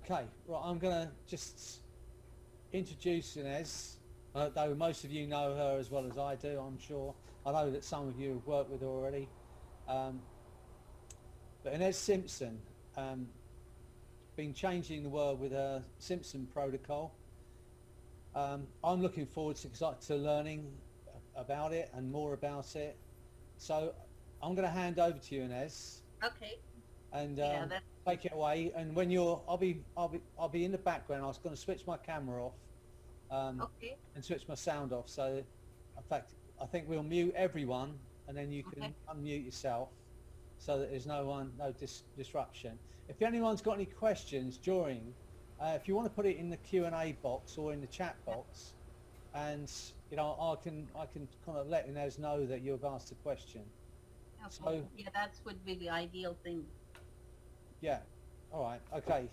Okay, right, I'm going to just introduce Ines, though most of you know her as well as I do, I'm sure. I know that some of you have worked with her already. Um, but Ines Simpson, um, been changing the world with her Simpson protocol. I'm looking forward to learning about it and more about it. So I'm going to hand over to you, Ines, Okay. and Yeah, that's take it away. And when I'll be in the background. I was going to switch my camera off okay. and switch my sound off. So, in fact, I think we'll mute everyone, and then you Okay. can unmute yourself, so that there's no disruption. If anyone's got any questions during, if you want to put it in the Q&A box or in the chat Yeah. box, and I can kind of let Inez know that you've asked a question. Okay. So Yeah, that's would be the ideal thing. yeah, all right, okay.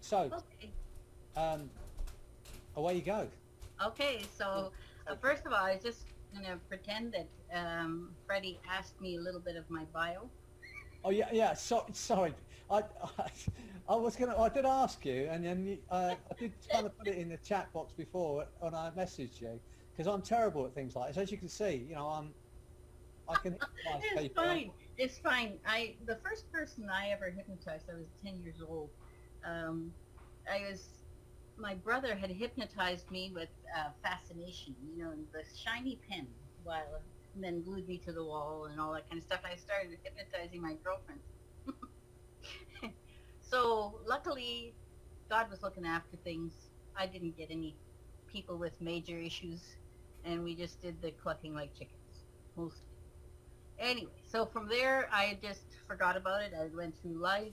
So Okay. um, away you go. Okay. Yeah, So take it. first of all, I just gonna pretend that Freddie asked me a little bit of my bio. Oh yeah, yeah. So sorry, I, I, I did ask you, and then I did kind of put it in the chat box before when I messaged you because I'm terrible at things like this. As you can see, I can hypnotise It's people. fine. It's fine. The first person I ever hypnotized, I was 10 years old. Um, I was my brother had hypnotized me with fascination, the shiny pen, while and then glued me to the wall and all that kind of stuff. I started hypnotizing my girlfriend. So luckily, God was looking after things. I didn't get any people with major issues, and we just did the clucking like chickens mostly. Anyway, so from there, I just forgot about it. I went through life.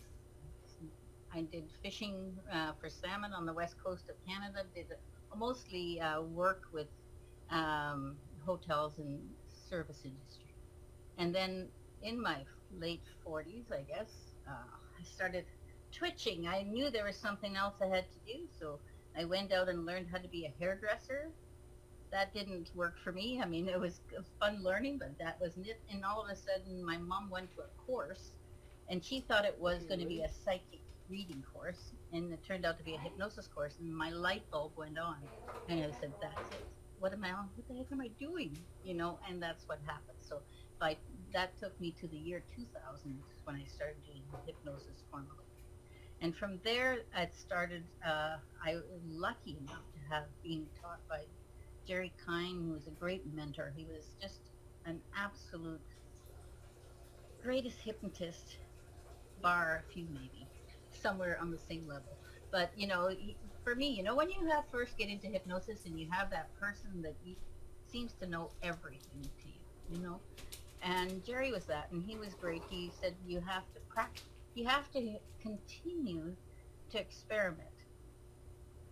I did fishing for salmon on the west coast of Canada. Did mostly work with um, hotels and service industry. And then in my late 40s, I guess, I started twitching. I knew there was something else I had to do, so I went out and learned how to be a hairdresser. That didn't work for me. I mean, it was fun learning, but that wasn't it. And all of a sudden, my mom went to a course, and she thought it was going to be a psychic reading course, and it turned out to be a hypnosis course. And my light bulb went on, and I said, "That's it. What am I? What the heck am I doing?" And that's what happened. So, by that took me to the year 2000 when I started doing hypnosis formally. And from there, it started. I was lucky enough to have been taught by Jerry Kine, who was a great mentor. He was just an absolute greatest hypnotist, bar a few maybe, somewhere on the same level. But for me, when you have first get into hypnosis and you have that person that seems to know everything to you, and Jerry was that, and he was great. He said you have to practice, you have to continue to experiment.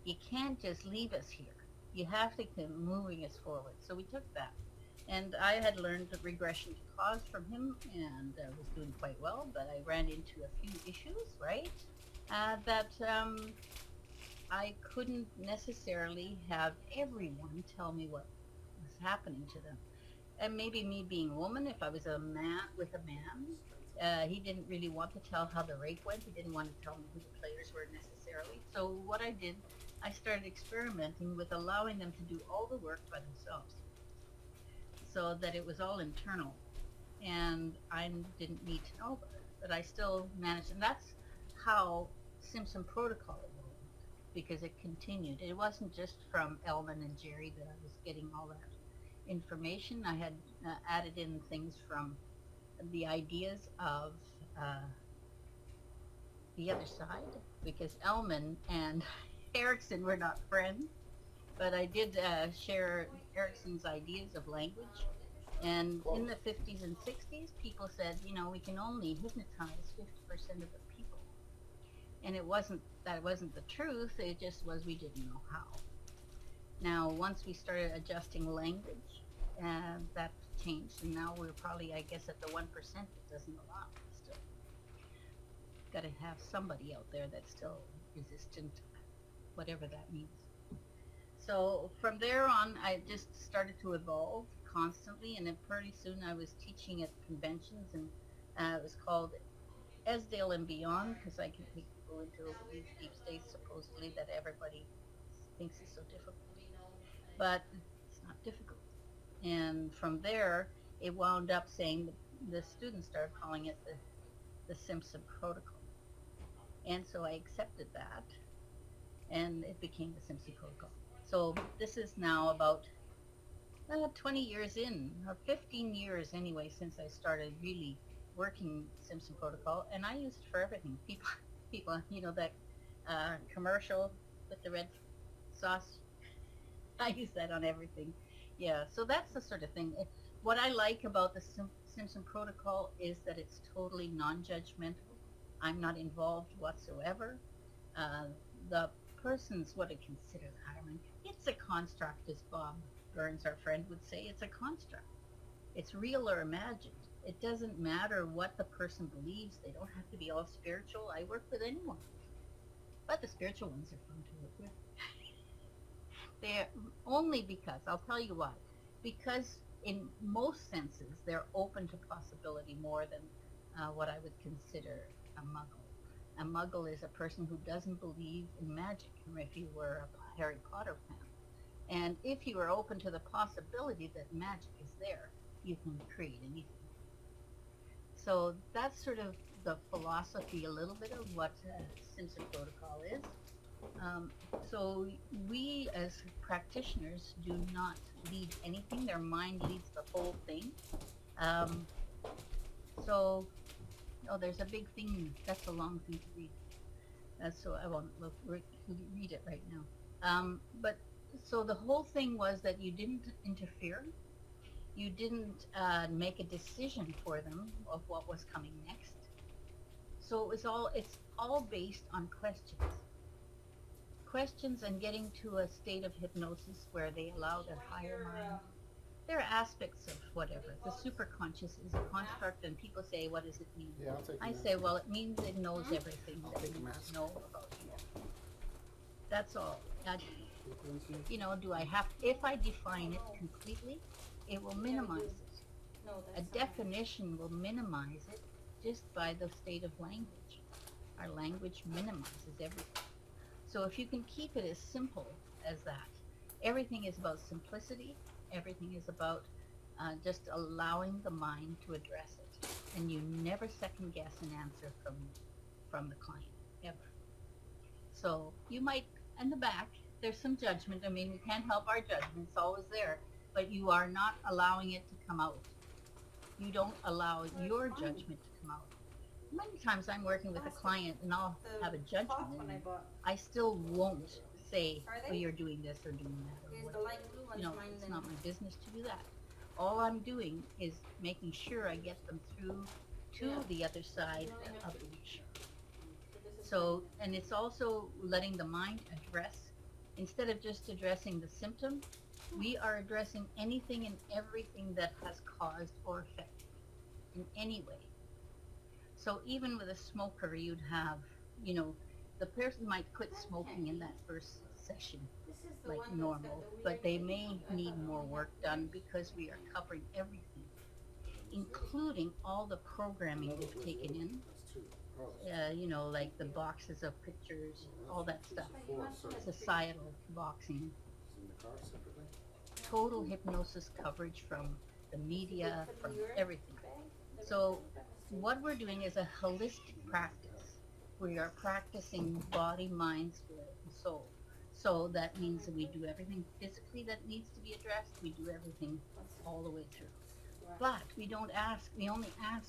You can't just leave us here. You have to keep moving us forward. So we took that. And I had learned the regression to cause from him and was doing quite well, but I ran into a few issues, right? That I couldn't necessarily have everyone tell me what was happening to them. And maybe me being a woman, if I was a man with a man, he didn't really want to tell how the rape went. He didn't want to tell me who the players were necessarily. So what I did, I started experimenting with allowing them to do all the work by themselves, so that it was all internal, and I didn't need to know about it. But I still managed, and that's how Simpson Protocol evolved, because it continued. It wasn't just from Elman and Jerry that I was getting all that information. I had added in things from the ideas of uh, the other side, because Elman and Erickson were not friends, but I did share Erickson's ideas of language. And in the 50s and 60s, people said, we can only hypnotize 50% of the people. And that wasn't the truth. It just was we didn't know how. Now, once we started adjusting language, that changed. And now we're probably, I guess, at the 1% that doesn't allow it still. Got to have somebody out there that's still resistant, whatever that means. So from there on, I just started to evolve constantly, and then pretty soon I was teaching at conventions, and it was called Esdale and Beyond, because go into these deep states supposedly that everybody thinks is so difficult. But it's not difficult. And from there, it wound up saying the students started calling it the Simpson protocol. And so I accepted that, and it became the Simpson protocol. So this is now about 20 years in, or 15 years anyway, since I started really working Simpson protocol, and I use it for everything. People, that commercial with the red sauce. I use that on everything. Yeah, so that's the sort of thing. What I like about the Simpson protocol is that it's totally non-judgmental. I'm not involved whatsoever. Uh, the person's what I consider harming. It's a construct, as Bob Burns, our friend, would say. It's a construct. It's real or imagined. It doesn't matter what the person believes. They don't have to be all spiritual. I work with anyone. But the spiritual ones are fun to work with. They're only because, I'll tell you why. Because in most senses, they're open to possibility more than what I would consider a muggle. A muggle is a person who doesn't believe in magic, or if you were a Harry Potter fan. And if you are open to the possibility that magic is there, you can create anything. So that's sort of the philosophy, a little bit of what Simpson Protocol is. So we as practitioners do not lead anything. Their mind leads the whole thing. Um, so, there's a big thing. That's a long thing to read. So I won't read it right now. But so the whole thing was that you didn't interfere. You didn't make a decision for them of what was coming next. So it's all based on questions and getting to a state of hypnosis where they allow their higher mind. There are aspects of whatever. The superconscious is a construct, and people say, what does it mean? Yeah, I'll take I the say, mask. well, it means it knows everything I'll that take it the needs mask. to know about you. That's all. Frequency. Do I have, if I define it completely, it will minimize it. A definition will minimize it just by the state of language. Our language minimizes everything. So if you can keep it as simple as that, everything is about simplicity. Everything is about just allowing the mind to address it, and you never second guess an answer from the client ever. So you might, in the back, there's some judgment. I mean, we can't help our judgment; it's always there, but you are not allowing it to come out. You don't allow your judgment to come out. Many times I'm working with a client and I'll have a judgment and I still won't say, oh, you're doing this or doing that or whatever. It's not my business to do that. All I'm doing is making sure I get them through to the other side of the issue. So, and it's also letting the mind address, instead of just addressing the symptom, we are addressing anything and everything that has caused or affected in any way. So even with a smoker, you'd have, the person might quit smoking in that first session like normal, but they may need more work done because we are covering everything, including all the programming they've taken in, That's two. Oh, like the boxes of pictures, all that stuff, sorry. societal boxing, It's in the car separately. total hypnosis coverage from the media, from everything. So what we're doing is a holistic practice. We are practicing body, mind, spirit, and soul. So that means that we do everything physically that needs to be addressed. We do everything all the way through. But we only ask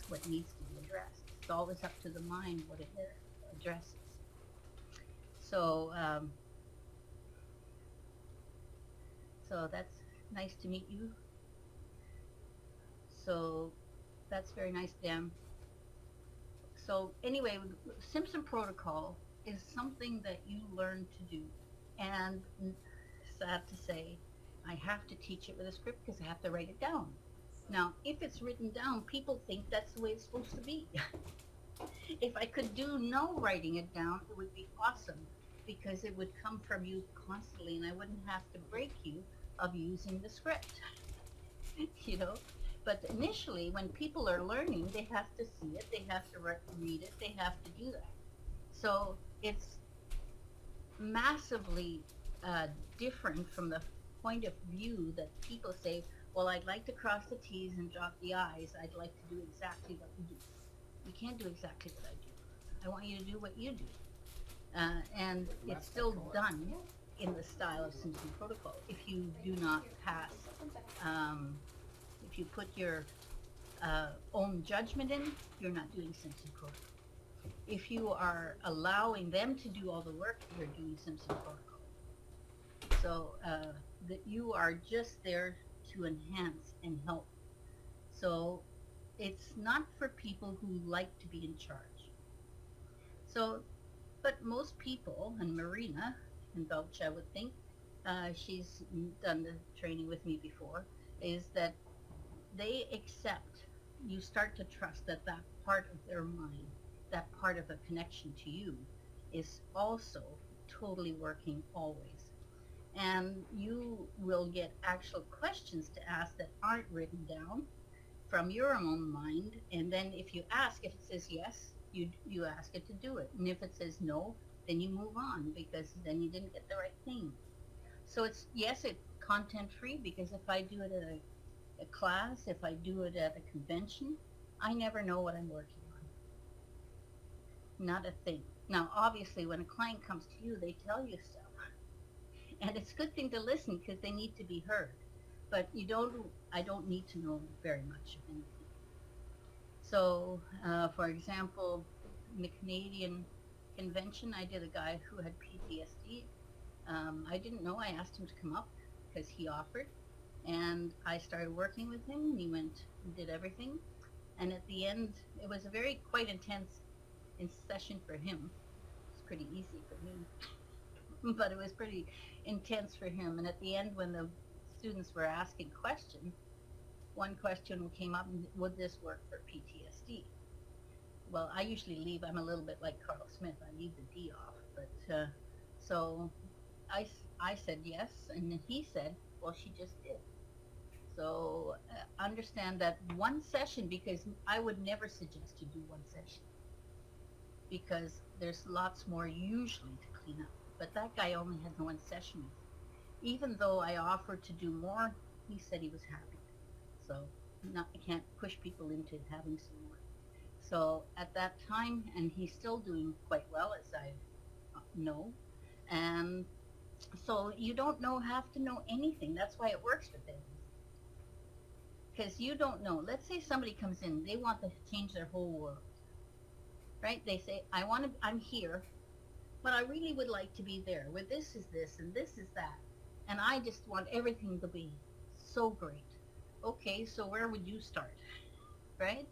what needs to be addressed. It's always up to the mind what it addresses. So, so that's nice to meet you. So that's very nice, Dan. So anyway, Simpson Protocol is something that you learn to do. And sad to say, I have to teach it with a script because I have to write it down. Now, if it's written down, people think that's the way it's supposed to be. If I could do no writing it down, it would be awesome because it would come from you constantly and I wouldn't have to break you of using the script. But initially, when people are learning, they have to see it, they have to read it, they have to do that. So it's massively different from the point of view that people say, well, I'd like to cross the T's and dot the I's. I'd like to do exactly what you do. You can't do exactly what I do. I want you to do what you do. And Like the it's math still controller. done in the style of Simpson protocol. If you do not pass, um, if you put your own judgment in, you're not doing Simpson protocol. If you are allowing them to do all the work, you're doing Simpson protocol. So that you are just there to enhance and help. So it's not for people who like to be in charge. So, but most people, and Marina can vouch, I would think, she's done the training with me before, is that they accept, you start to trust that that part of their mind, that part of a connection to you, is also totally working always. And you will get actual questions to ask that aren't written down from your own mind. And then if you ask, if it says yes, you ask it to do it. And if it says no, then you move on, because then you didn't get the right thing. So it's, yes, it's content free, because if I do it at a class, if I do it at a convention, I never know what I'm working on. Not a thing. Now, obviously, when a client comes to you, they tell you stuff. And it's a good thing to listen, because they need to be heard. But I don't need to know very much of anything. So, for example, in the Canadian convention, I did a guy who had PTSD. I didn't know. I asked him to come up because he offered. And I started working with him, and he went and did everything. And at the end, it was a very quite intense session for him. It's pretty easy for me, but it was pretty intense for him. And at the end, when the students were asking questions, one question came up: would this work for PTSD? Well, I usually leave. I'm a little bit like Carl Smith. I leave the D off, but so I said yes, and he said, well, she just did. So understand that one session, because I would never suggest you do one session, because there's lots more usually to clean up. But that guy only had one session. Even though I offered to do more, he said he was happy. So I can't push people into having some more. So at that time, and he's still doing quite well, as I know. And so you don't have to know anything. That's why it works with them. Because you don't know. Let's say somebody comes in, they want to change their whole world, right? They say, I'm here, but I really would like to be there, where this is this and this is that. And I just want everything to be so great. Okay, so where would you start, right?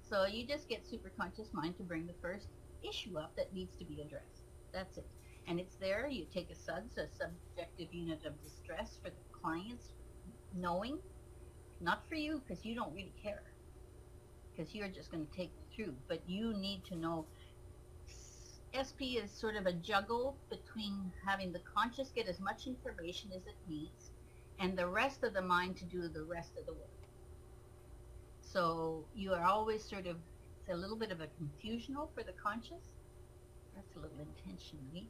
So you just get super conscious mind to bring the first issue up that needs to be addressed. That's it. And it's there. You take a SUDS, a subjective unit of distress, for the client's knowing, not for you, because you don't really care, because you're just going to take them through. But you need to know. SP is sort of a juggle between having the conscious get as much information as it needs, and the rest of the mind to do the rest of the work. So you are always sort of, it's a little bit of a confusional for the conscious. That's a little intentionally,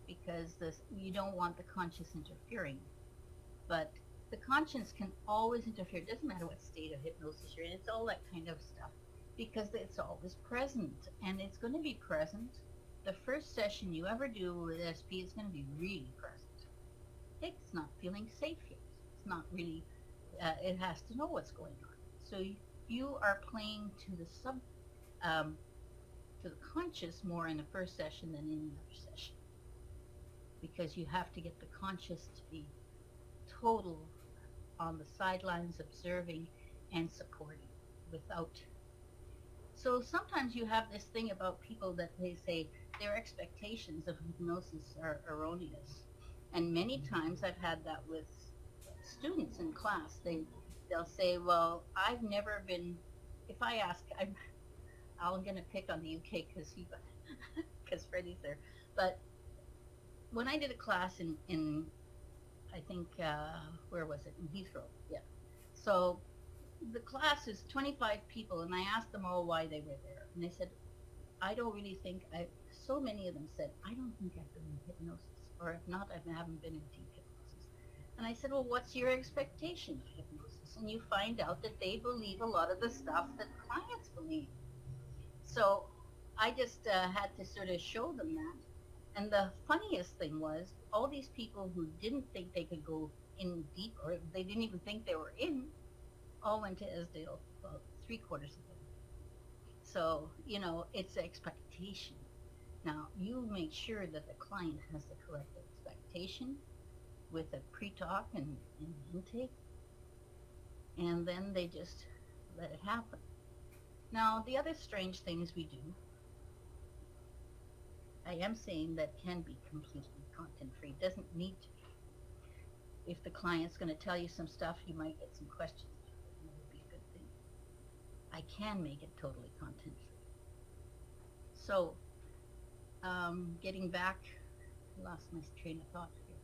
because you don't want the conscious interfering. But the conscience can always interfere. It doesn't matter what state of hypnosis you're in. It's all that kind of stuff, because it's always present, and it's going to be present. The first session you ever do with SP is going to be really present. It's not feeling safe yet. It's not really, it has to know what's going on. So you are playing to the to the conscious more in the first session than in another session, because you have to get the conscious to be total on the sidelines, observing and supporting without. So sometimes you have this thing about people that they say their expectations of hypnosis are erroneous. And many times I've had that with students in class. They'll say, well, I've never been, if I ask, I'm going to pick on the UK because Freddie's there. But when I did a class in I think, where was it? In Heathrow, yeah. So the class is 25 people, and I asked them all why they were there. And they said, I don't really think so many of them said, I don't think I've been in hypnosis, or if not, I haven't been in deep hypnosis. And I said, well, what's your expectation of hypnosis? And you find out that they believe a lot of the stuff that clients believe. So I just had to sort of show them that. And the funniest thing was, all these people who didn't think they could go in deep, or they didn't even think they were in, all went to Esdale, about 3/4 of them. So, it's expectation. Now, you make sure that the client has the correct expectation with a pre-talk and intake, and then they just let it happen. Now, the other strange things we do, I am saying that can be completely content-free. Doesn't need to be. If the client's going to tell you some stuff, you might get some questions. And that would be a good thing. I can make it totally content-free. So, getting back, I lost my train of thought here.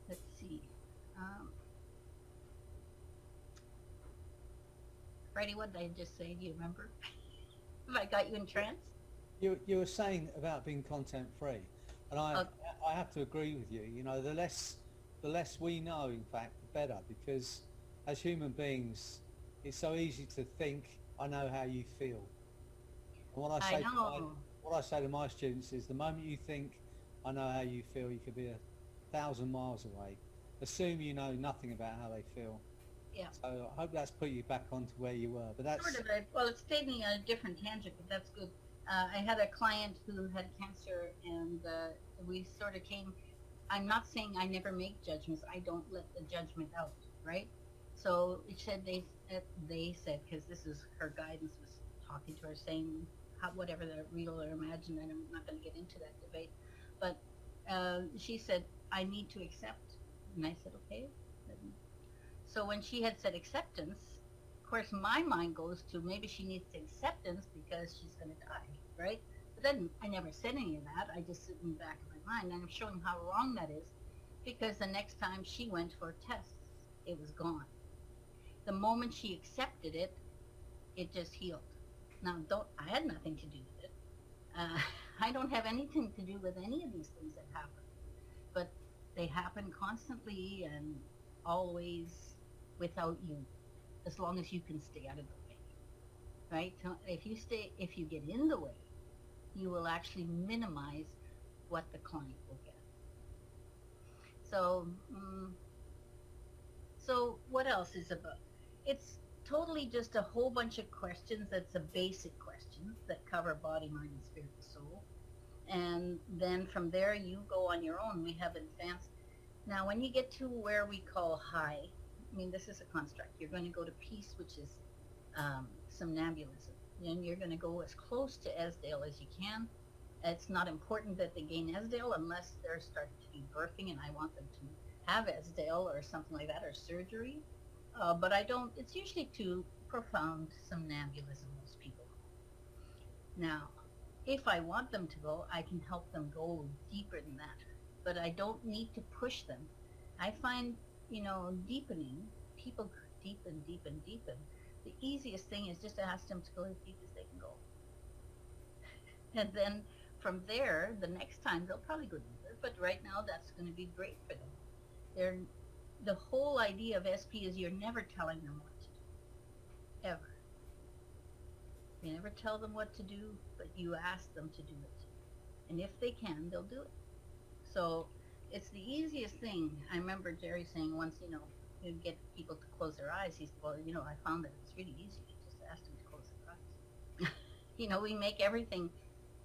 Let's see. Freddie, what did I just say? Do you remember? Have I got you in trance? You were saying about being content free, and I Okay. I have to agree with you. The less we know, in fact, the better, because as human beings, it's so easy to think I know how you feel. And I know. what I say to my students is, the moment you think I know how you feel, you could be 1,000 miles away. Assume you know nothing about how they feel. Yeah. So I hope that's put you back onto where you were. But that's Sort of. Well, it's taking a different tangent, but that's good. I had a client who had cancer, and we sort of came. I'm not saying I never make judgments. I don't let the judgment out, right? So it said they said, because this is her guidance, was talking to her, saying whatever the real or imagined, and I'm not going to get into that debate, but she said, I need to accept, and I said, okay. So when she had said acceptance, of course, my mind goes to maybe she needs acceptance because she's going to die, right? But then I never said any of that. I just sit in the back of my mind, and I'm showing how wrong that is, because the next time she went for tests, it was gone. The moment she accepted it, it just healed. Now, I had nothing to do with it. I don't have anything to do with any of these things that happen, but they happen constantly and always without you, as long as you can stay out of the way, right? So if you get in the way, you will actually minimize what the client will get. So, so what else is about? It's totally just a whole bunch of questions. That's a basic questions that cover body, mind, and spirit and soul. And then from there, you go on your own. We have advanced. Now, when you get to where we call high, I mean, this is a construct. You're going to go to peace, which is somnambulism. And you're going to go as close to Esdale as you can. It's not important that they gain Esdale unless they're starting to be birthing, and I want them to have Esdale or something like that, or surgery. But I don't, it's usually too profound somnambulism, most people. Now, if I want them to go, I can help them go deeper than that. But I don't need to push them. I find, deepening, people deepen. The easiest thing is just to ask them to go as deep as they can go. And then from there, the next time they'll probably go deeper. But right now, that's going to be great for them. The whole idea of SP is you're never telling them what to do, ever. You never tell them what to do, but you ask them to do it. And if they can, they'll do it. So it's the easiest thing. I remember Jerry saying once, you get people to close their eyes. He said, well, I found that it's really easy to just ask them to close their eyes. We make everything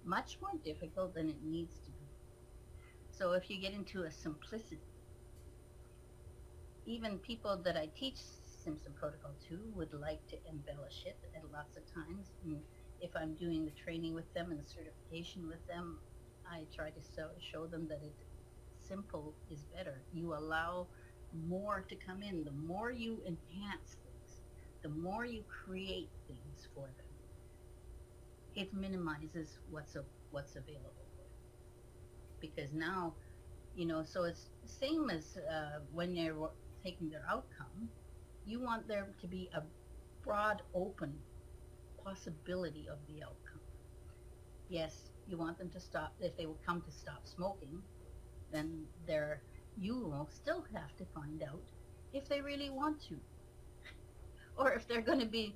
much more difficult than it needs to be. So if you get into a simplicity, even people that I teach Simpson protocol to would like to embellish it at lots of times. And if I'm doing the training with them and the certification with them, I try to show them that simple is better. You allow more to come in. The more you enhance things, the more you create things for them, it minimizes what's available for them. Because now, so it's the same as when they're taking their outcome. You want there to be a broad, open possibility of the outcome. Yes, you want them to stop. If they will come to stop smoking, then you will still have to find out if they really want to, or if they're going to be.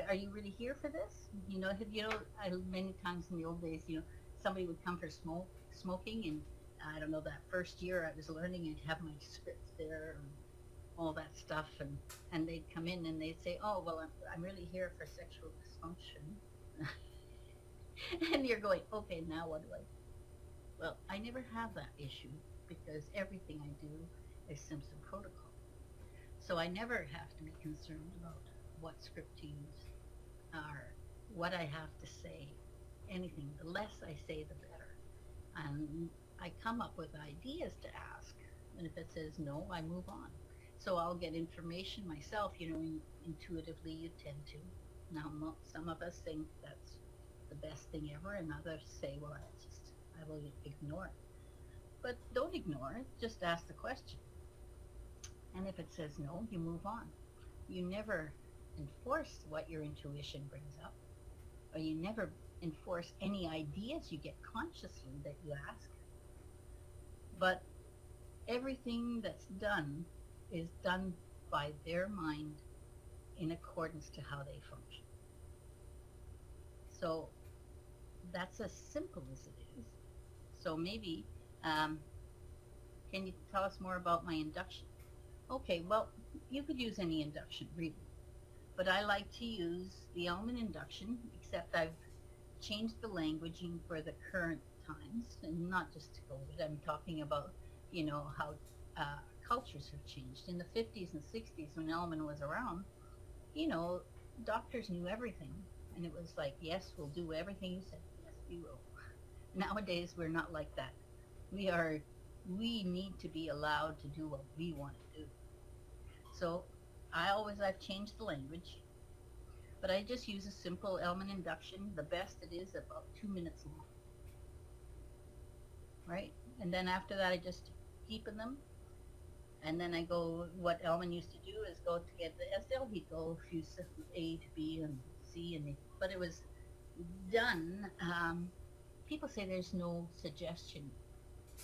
Are you really here for this? Many times in the old days, somebody would come for smoking, and I don't know, that first year I was learning, I'd have my scripts there and all that stuff, and they'd come in and they'd say, "Oh, well, I'm really here for sexual dysfunction," and you're going, "Okay, now what do I do?" Well, I never have that issue because everything I do is Simpson protocol. So I never have to be concerned about what script to use or what I have to say. Anything. The less I say, the better. And I come up with ideas to ask. And if it says no, I move on. So I'll get information myself, intuitively you tend to. Now, some of us think that's the best thing ever, and others say, well, I will ignore it. But don't ignore it, just ask the question. And if it says no, you move on. You never enforce what your intuition brings up, or you never enforce any ideas you get consciously that you ask. But everything that's done is done by their mind in accordance to how they function. So that's as simple as it is. So maybe, can you tell us more about my induction? Okay, well, you could use any induction, really. But I like to use the element induction, except I've changed the languaging for the current times, and not just COVID. I'm talking about, how cultures have changed. In the 50s and 60s, when element was around, you know, doctors knew everything. And it was like, yes, we'll do everything you said. Yes, we will. Nowadays, we're not like that. We need to be allowed to do what we want to do. So I've changed the language, but I just use a simple element induction. The best it is about 2 minutes long, right? And then after that, I just deepen them. And then I go, what Elman used to do is go to get the SL. He'd go a few A to B and C, but it was done. People say there's no suggestion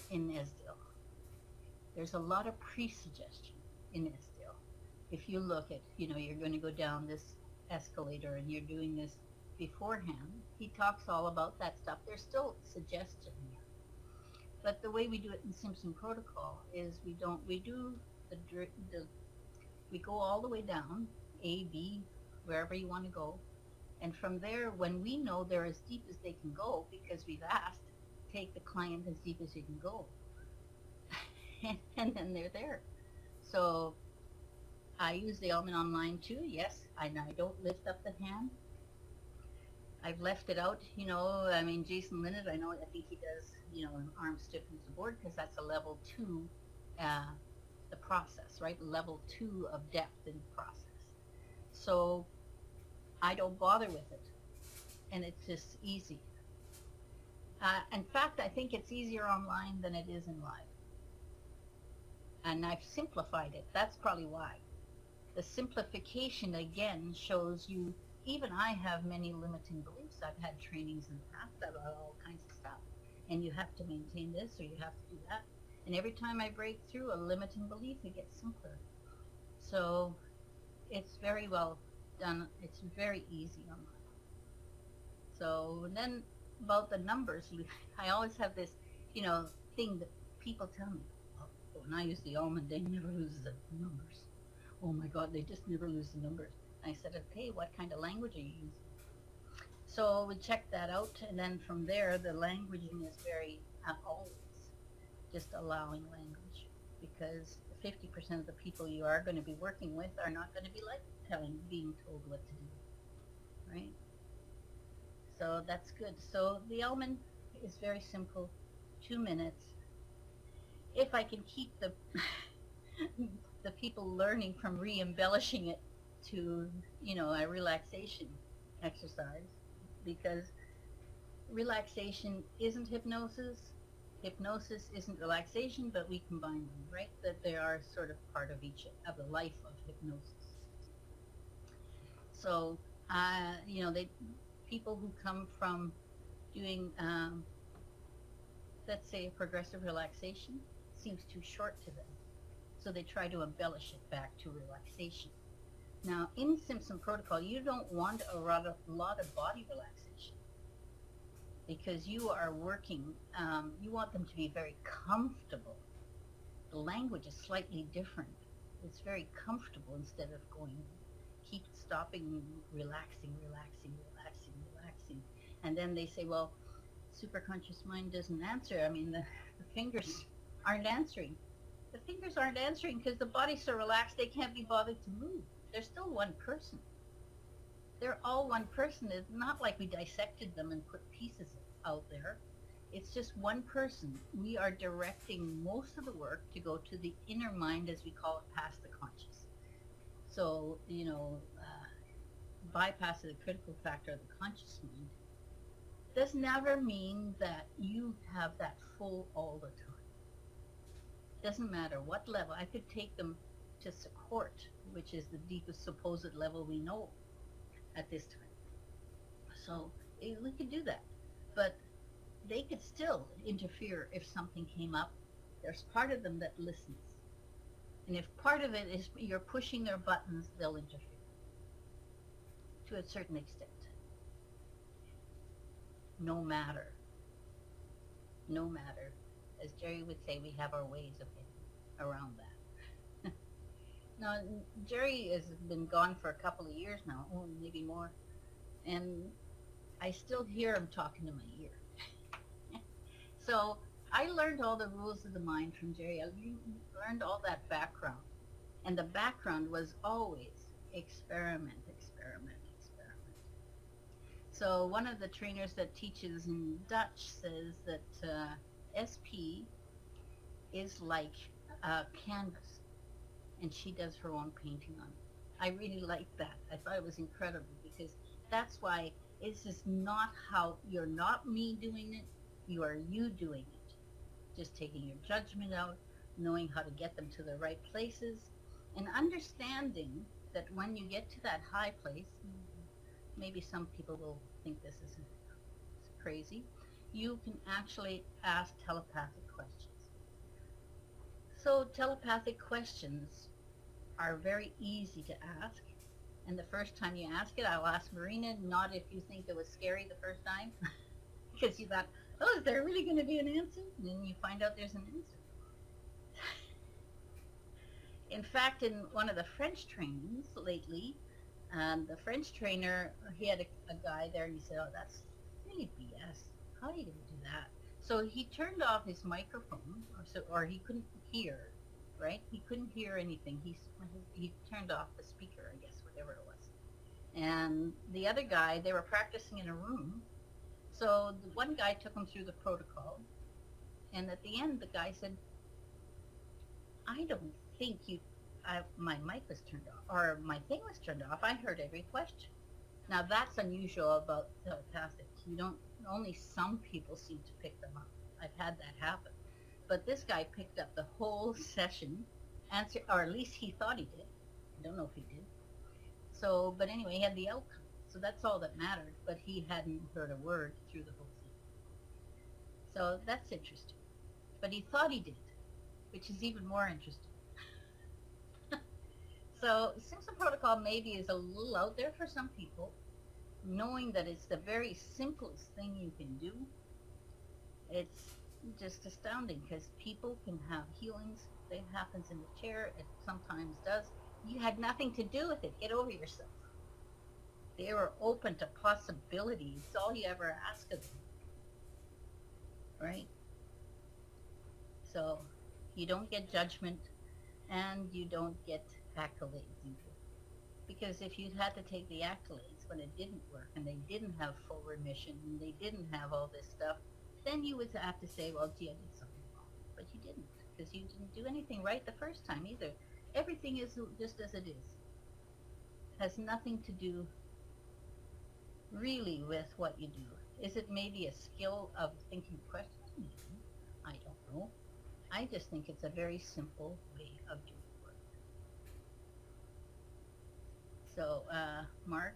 in SDL. There's a lot of pre-suggestion in SDL. If you look at, you're going to go down this escalator and you're doing this beforehand, he talks all about that stuff. There's still suggestion here. But the way we do it in Simpson protocol is we go all the way down, A, B, wherever you want to go. And from there, when we know they're as deep as they can go, because we've asked, take the client as deep as you can go. and then they're there. So I use the element online too, yes, and I don't lift up the hand. I've left it out, Jason Linnet, I think he does, arm stiffens the board because that's a level 2, the process, right? Level 2 of depth in the process. So I don't bother with it, and it's just easy. In fact, I think it's easier online than it is in live. And I've simplified it. That's probably why. The simplification, again, shows you, even I have many limiting beliefs. I've had trainings in the past about all kinds of stuff. And you have to maintain this or you have to do that. And every time I break through a limiting belief, it gets simpler. So it's very well done. It's very easy online. So then about the numbers, I always have this, thing that people tell me, when I use the almond, they never lose the numbers. Oh my God, they just never lose the numbers. And I said, okay, what kind of language are you using? So we checked that out, and then from there, the languaging is very always just allowing language, because 50% of the people you are going to be working with are not going to be like being told what to do, right? So that's good. So the element is very simple, 2 minutes. If I can keep the the people learning from re-embellishing it to, a relaxation exercise, because relaxation isn't hypnosis. Hypnosis isn't relaxation, but we combine them, right? That they are sort of part of each of the life of hypnosis. So, people who come from doing, let's say, a progressive relaxation seems too short to them. So they try to embellish it back to relaxation. Now, in Simpson protocol, you don't want a lot of body relaxation because you are working, you want them to be very comfortable. The language is slightly different. It's very comfortable instead of going, keep stopping, relaxing, relaxing, relaxing, relaxing. And then they say, well, superconscious mind doesn't answer. I mean, the fingers aren't answering. The fingers aren't answering because the body's so relaxed they can't be bothered to move. They're still one person. They're all one person. It's not like we dissected them and put pieces out there. It's just one person. We are directing most of the work to go to the inner mind, as we call it, past the conscious. So, bypass of the critical factor of the conscious mind does never mean that you have that full all the time. Doesn't matter what level. I could take them to support, which is the deepest supposed level we know at this time. So we could do that. But they could still interfere if something came up. There's part of them that listens. And if part of it is you're pushing their buttons, they'll interfere to a certain extent. No matter. No matter. As Jerry would say, we have our ways of getting around that. Now, Jerry has been gone for a couple of years now, or maybe more, and I still hear him talking to my ear. So I learned all the rules of the mind from Jerry. I learned all that background. And the background was always experiment, experiment, experiment. So one of the trainers that teaches in Dutch says that SP is like a canvas, and she does her own painting on it. I really liked that. I thought it was incredible because that's why it's just not how, you're not me doing it, you are you doing it. Just taking your judgment out, knowing how to get them to the right places, and understanding that when you get to that high place, maybe some people will think this is crazy, you can actually ask telepathic questions. So telepathic questions are very easy to ask. And the first time you ask it, I'll ask Marina, not if you think it was scary the first time, because you thought, oh, is there really going to be an answer? And then you find out there's an answer. In fact, in one of the French trainings lately, the French trainer, he had a guy there, and he said, oh, that's really BS. How are you going to do that? So he turned off his microphone, or he couldn't hear, right? He couldn't hear anything. He turned off the speaker, I guess, whatever it was. And the other guy, they were practicing in a room. So the one guy took him through the protocol. And at the end, the guy said, I don't think my mic was turned off, or my thing was turned off. I heard every question. Now that's unusual about telepathics. Only some people seem to pick them up. I've had that happen. But this guy picked up the whole session, or at least he thought he did. I don't know if he did. So, but anyway, he had the outcome. So that's all that mattered, but he hadn't heard a word through the whole thing. So that's interesting. But he thought he did, which is even more interesting. So Simpson protocol maybe is a little out there for some people, knowing that it's the very simplest thing you can do. It's just astounding because people can have healings. It happens in the chair. It sometimes does. You had nothing to do with it. Get over yourself. They were open to possibilities. It's all you ever ask of them. Right? So you don't get judgment and you don't get accolades either. Because if you'd had to take the accolades when it didn't work and they didn't have full remission and they didn't have all this stuff, then you would have to say, well, gee, I did something wrong. But you didn't, because you didn't do anything right the first time either. Everything is just as it is. Has nothing to do really with what you do. Is it maybe a skill of thinking questions? Maybe. I don't know. I just think it's a very simple way of doing work. So, Mark,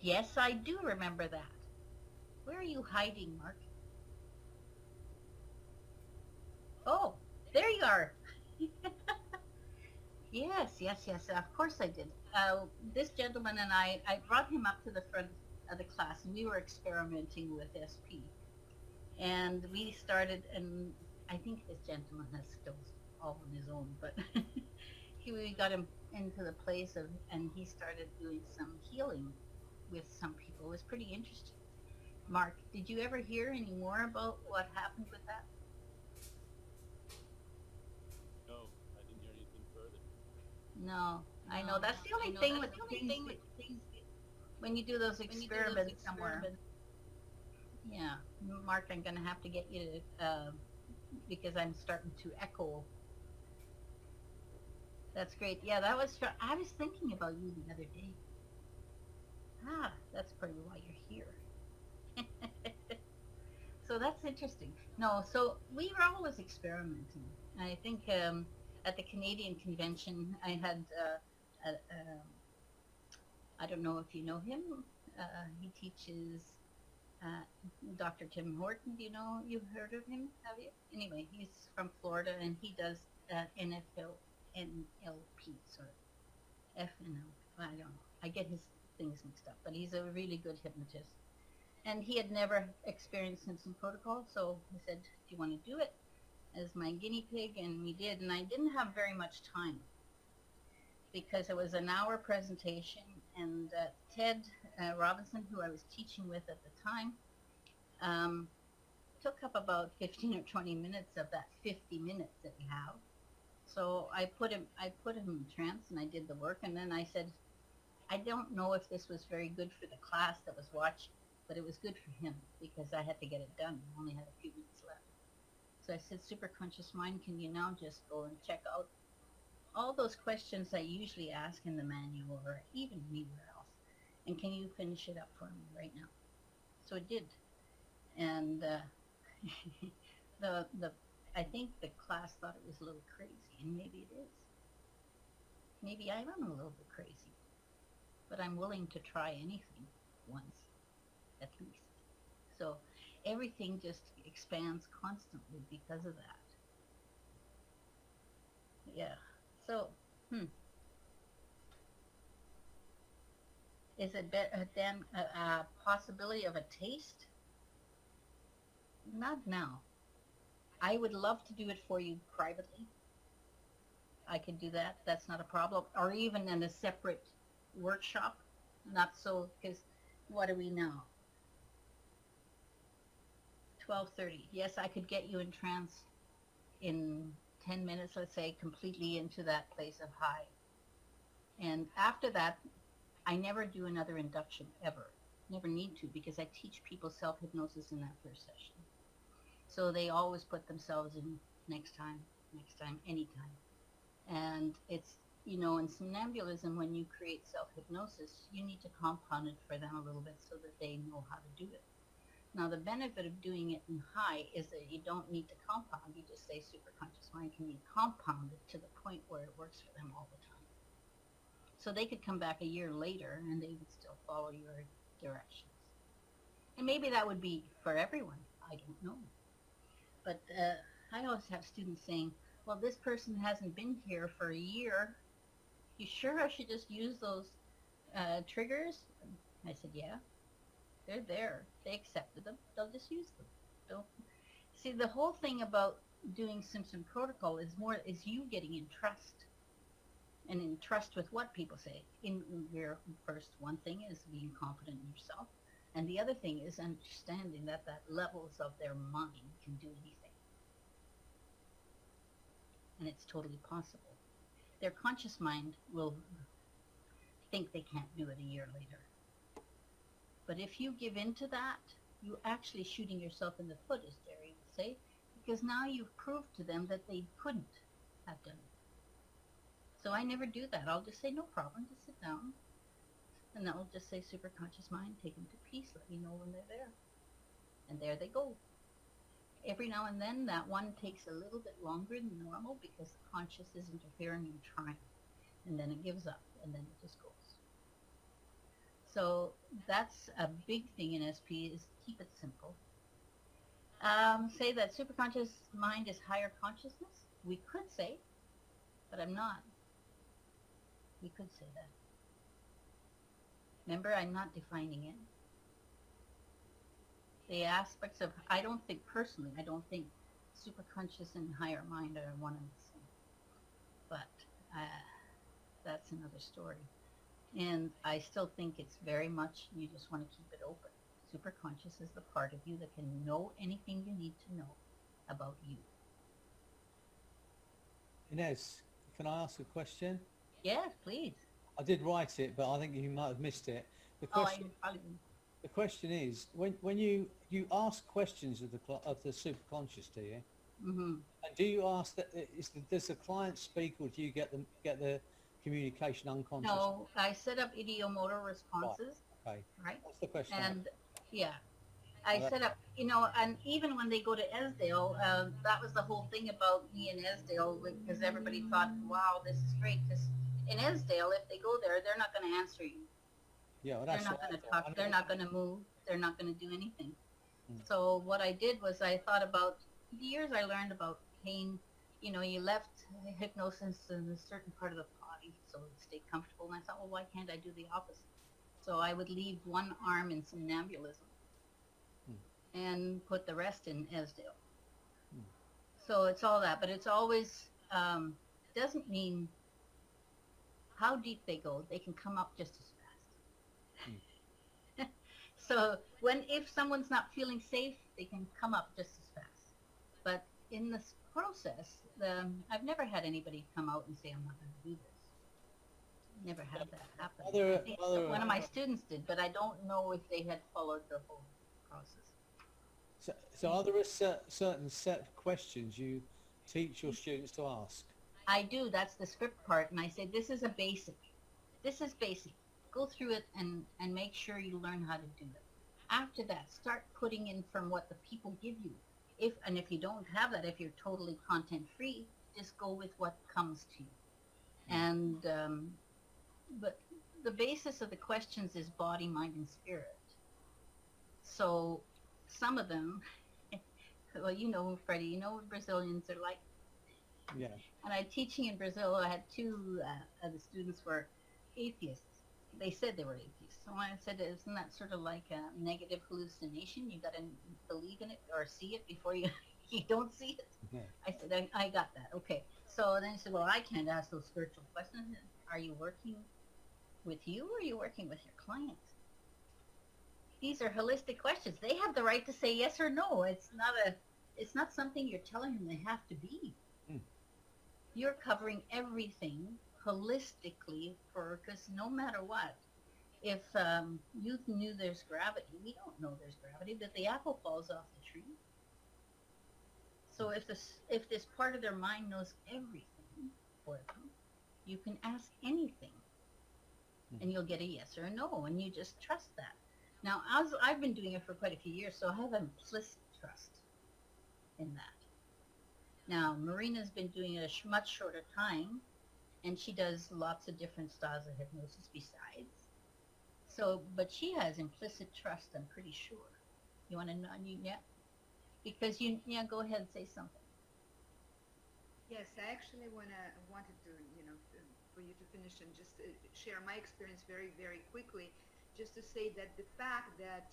Yes, I do remember that. Where are you hiding, Mark? Oh, there you are. Yes, yes, yes. Of course I did. This gentleman and I brought him up to the front of the class, and we were experimenting with SP. And we started, and I think this gentleman has still all on his own, but we got him into the place of, and he started doing some healing with some people. It was pretty interesting. Mark, did you ever hear any more about what happened with that? No, I didn't hear anything further. No, I know. No, That's the I only know. thing That's with the the only things thing that with things when you do those when you do those experiments somewhere. experiments. Yeah, Mark, I'm going to have to get you to, because I'm starting to echo. That's great. Yeah, that was, I was thinking about you the other day. Ah, that's probably why you're here. So that's interesting. No, so we were always experimenting. I think at the Canadian convention, I had, I don't know if you know him. He teaches uh, Dr. Tim Horton. Do you know? You've heard of him, have you? Anyway, he's from Florida, and he does NFL, NLP, sort of FNL. I don't know. I get his things mixed up, but he's a really good hypnotist. And he had never experienced Simpson protocol, so he said, "Do you want to do it as my guinea pig?" And we did. And I didn't have very much time because it was an hour presentation, and Ted Robinson, who I was teaching with at the time, um, took up about 15 or 20 minutes of that 50 minutes that we have. So I put him in trance, and I did the work, and then I said, I don't know if this was very good for the class that was watching, but it was good for him because I had to get it done. I only had a few minutes left. So I said, Superconscious Mind, can you now just go and check out all those questions I usually ask in the manual or even anywhere else, and can you finish it up for me right now? So it did. And the I think the class thought it was a little crazy, and maybe it is. Maybe I am a little bit crazy, but I'm willing to try anything once, at least. So everything just expands constantly because of that. Yeah. So, is it then a possibility of a taste? Not now. I would love to do it for you privately. I could do that. That's not a problem. Or even in a separate workshop. Not so, because what are we now? 12:30. Yes, I could get you in trance in 10 minutes, let's say, completely into that place of high. And after that, I never do another induction ever. Never need to, because I teach people self-hypnosis in that first session. So they always put themselves in next time, anytime. And it's, in somnambulism, when you create self-hypnosis, you need to compound it for them a little bit so that they know how to do it. Now, the benefit of doing it in high is that you don't need to compound. You just say, Superconscious Mind, can you compound it to the point where it works for them all the time? So they could come back a year later and they would still follow your directions. And maybe that would be for everyone. I don't know. But I always have students saying, well, this person hasn't been here for a year. You sure I should just use those triggers? I said, yeah, they're there. They accepted them. They'll just use them. Don't see, the whole thing about doing Simpson protocol is you getting in trust. And in trust with what people say. In your first one thing is being confident in yourself. And the other thing is understanding that levels of their mind can do anything. And it's totally possible. Their conscious mind will think they can't do it a year later. But if you give in to that, you're actually shooting yourself in the foot, as Jerry would say, because now you've proved to them that they couldn't have done it. So I never do that. I'll just say, no problem, just sit down. And I'll just say, Superconscious Mind, take them to peace. Let me know when they're there. And there they go. Every now and then, that one takes a little bit longer than normal because the conscious is interfering and trying. And then it gives up, and then it just goes. So that's a big thing in SP is keep it simple. Say that superconscious mind is higher consciousness. We could say, but I'm not. We could say that. Remember, I'm not defining it. The aspects of, I don't think personally, I don't think superconscious and higher mind are one and the same. But that's another story. And I still think it's very much, you just want to keep it open. Superconscious is the part of you that can know anything you need to know about you. Ines, can I ask a question? Yes, please. I did write it, but I think you might have missed it. The Oh, I question, probably. the question is, when you ask questions of the superconscious, do you? Mm-hmm. And do you ask that? Does the client speak, or do you get the communication unconscious? No, I set up idiomotor Right. responses, Okay. right? That's the question. And yeah, I Oh, set up, and even when they go to Esdale, that was the whole thing about me and Esdale, because everybody thought, wow, this is great. Because in Esdale, if they go there, they're not going to answer you. yeah, well, They're that's not what going I to thought. talk. They're not going to move. They're not going to do anything. Mm. So what I did was I thought about the years I learned about pain. You left hypnosis in a certain part of the body so it stay comfortable. And I thought, well, why can't I do the opposite? So I would leave one arm in somnambulism and put the rest in Esdale. Mm. So it's all that, but it's always doesn't mean how deep they go. They can come up just as fast. So if someone's not feeling safe, they can come up just as fast. But in this process, I've never had anybody come out and say, I'm not going to do this. Never had that happen. I think one of my students did, but I don't know if they had followed the whole process. So are there a certain set of questions you teach your students to ask? I do. That's the script part. And I say, this is a basic. This is basic. Go through it and make sure you learn how to do it. After that, start putting in from what the people give you. If you don't have that, if you're totally content free, just go with what comes to you. And but the basis of the questions is body, mind, and spirit. So some of them, well, Freddie, what Brazilians are like. Yeah. And I teaching in Brazil, I had two of the students were atheists. They said they were atheists. So I said, isn't that sort of like a negative hallucination? You got to believe in it or see it before you don't see it. Yeah. I said, I got that. Okay. So then he said, well, I can't ask those spiritual questions. Are you working with you or are you working with your client? These are holistic questions. They have the right to say yes or no. It's not something you're telling them they have to be. You're covering everything holistically because no matter what, if you knew there's gravity, we don't know there's gravity, but the apple falls off the tree. So if this part of their mind knows everything for them, you can ask anything and you'll get a yes or a no, and you just trust that. Now, as I've been doing it for quite a few years, so I have implicit trust in that. Now, Marina's been doing it a much shorter time, and she does lots of different styles of hypnosis besides. So, but she has implicit trust, I'm pretty sure. You want to know? Yeah? Because go ahead and say something. Yes, I actually wanted to, for you to finish and just share my experience very, very quickly, just to say that the fact that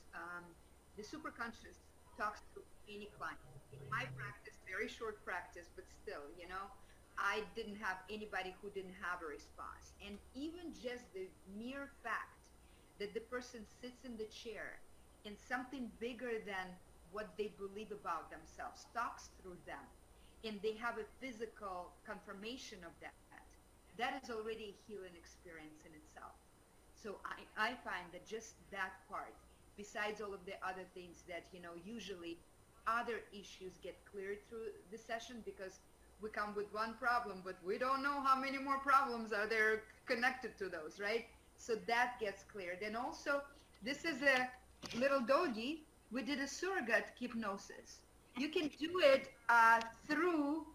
the superconscious talks to any client. In my practice, very short practice, but still, I didn't have anybody who didn't have a response. And even just the mere fact that the person sits in the chair and something bigger than what they believe about themselves talks through them, and they have a physical confirmation of that, that is already a healing experience in itself. So I find that just that part, besides all of the other things that, usually other issues get cleared through the session because we come with one problem, but we don't know how many more problems are there connected to those, right? So that gets cleared. And also, this is a little doggy. We did a surrogate hypnosis. You can do it through,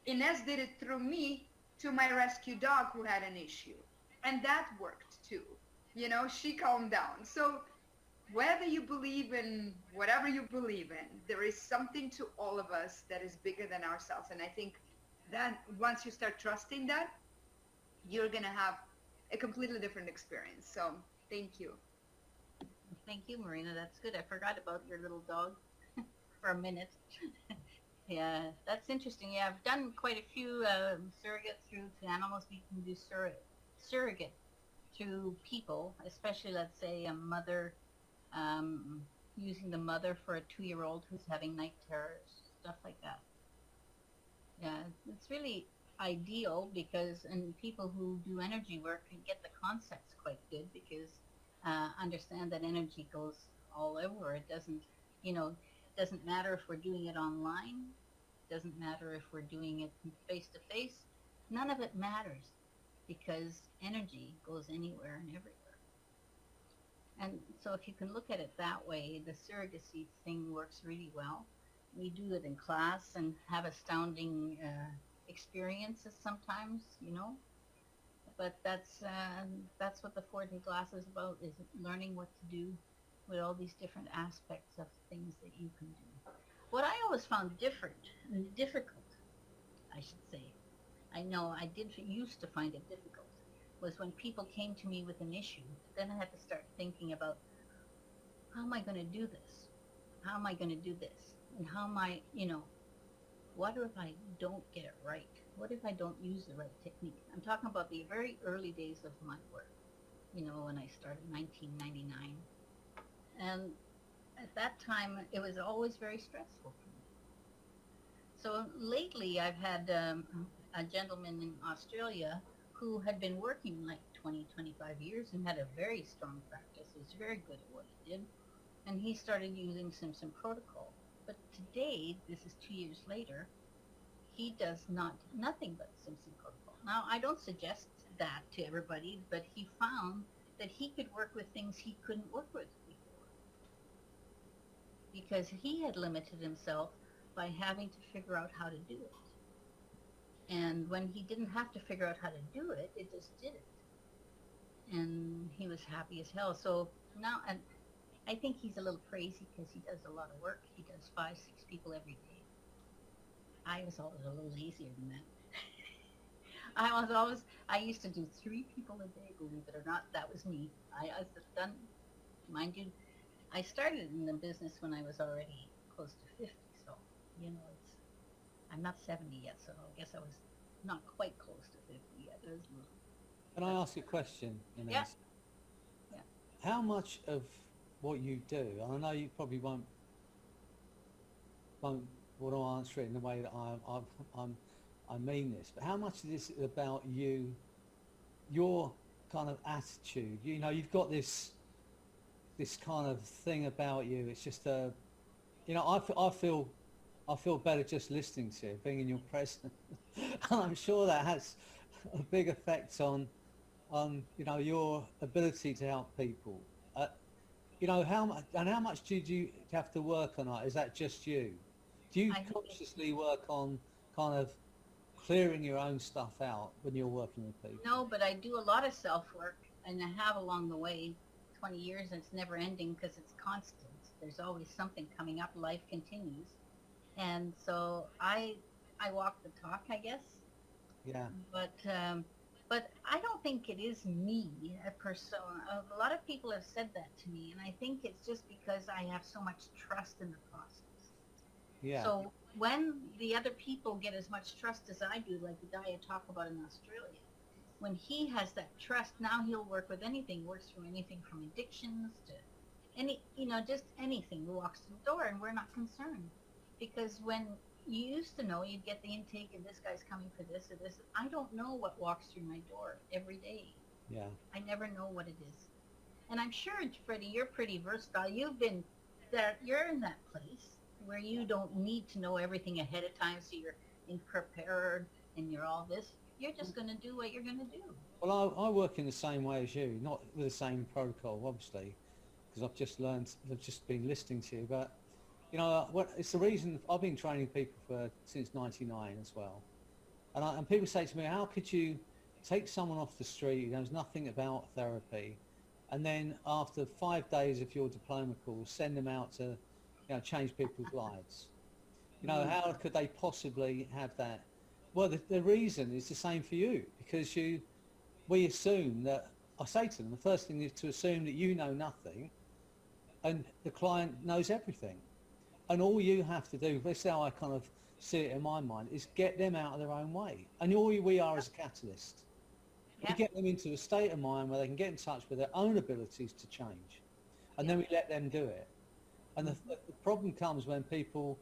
Ines did it through me to my rescue dog who had an issue. And that worked too. she calmed down. So whether you believe in whatever you believe in, there is something to all of us that is bigger than ourselves. And I think that once you start trusting that, you're going to have a completely different experience. So thank you. Thank you, Marina. That's good. I forgot about your little dog for a minute. Yeah, that's interesting. Yeah, I've done quite a few surrogate through to animals. We can do surrogate through people, especially, let's say, a mother, um, using the mother for a 2-year-old who's having night terrors, stuff like that. Yeah, it's really ideal because, and people who do energy work can get the concepts quite good because understand that energy goes all over. It doesn't, doesn't matter if we're doing it online, doesn't matter if we're doing it face to face. None of it matters because energy goes anywhere and everywhere. And so if you can look at it that way, the surrogacy thing works really well. We do it in class and have astounding experiences sometimes, But that's what the 4-day class is about: is learning what to do with all these different aspects of things that you can do. What I always found difficult, I should say, I know I did used to find it difficult, was when people came to me with an issue. Then I had to start thinking about, how am I going to do this? How am I going to do this? And how am I, what if I don't get it right? What if I don't use the right technique? I'm talking about the very early days of my work, when I started in 1999. And at that time, it was always very stressful for me. So lately, I've had a gentleman in Australia who had been working like 20, 25 years and had a very strong practice. He was very good at what he did. And he started using Simpson protocol. But today, this is 2 years later, he does nothing but Simpson protocol. Now, I don't suggest that to everybody, but he found that he could work with things he couldn't work with before because he had limited himself by having to figure out how to do it. And when he didn't have to figure out how to do it, it just did it. And he was happy as hell. So now, and I think he's a little crazy because he does a lot of work. He does 5, 6 people every day. I was always a little easier than that. I used to do 3 people a day, believe it or not. That was me. I was done, mind you, I started in the business when I was already close to 50. So, I'm not 70 yet, so I guess I was not quite close to 50 yet. Can I ask you a question, Ines? Yeah. Yeah. How much of what you do, and I know you probably won't want to answer it in the way that I mean this, but how much of this is about you, your kind of attitude? You've got this kind of thing about you. It's just I feel better just listening to you, being in your presence. And I'm sure that has a big effect on your ability to help people. How much do you have to work on that? Is that just you? Do you consciously work on kind of clearing your own stuff out when you're working with people? No, but I do a lot of self-work, and I have along the way 20 years, and it's never ending because it's constant. There's always something coming up. Life continues. And so I walk the talk, I guess. Yeah. But I don't think it is me, a persona. A lot of people have said that to me, and I think it's just because I have so much trust in the process. Yeah. So when the other people get as much trust as I do, like the guy I talk about in Australia, when he has that trust, now he'll work with anything, works through anything from addictions to just anything, walks through the door, and we're not concerned. Because when you used to know, you'd get the intake, and this guy's coming for this or this. I don't know what walks through my door every day. Yeah. I never know what it is. And I'm sure, Freddie, you're pretty versatile. You've been there. You're in that place where you don't need to know everything ahead of time, so you're prepared and you're all this. You're just going to do what you're going to do. Well, I work in the same way as you, not with the same protocol, obviously, because I've just been listening to you. But it's the reason I've been training people since '99 as well. And people say to me, how could you take someone off the street who knows nothing about therapy and then after 5 days of your diploma course, send them out to, change people's lives. How could they possibly have that? Well, the reason is the same for you, because we assume that, I say to them, the first thing is to assume that you know nothing and the client knows everything. And all you have to do, this is how I kind of see it in my mind, is get them out of their own way. And all we are is a catalyst. We Yep. get them into a state of mind where they can get in touch with their own abilities to change. And then we let them do it. And the problem comes when people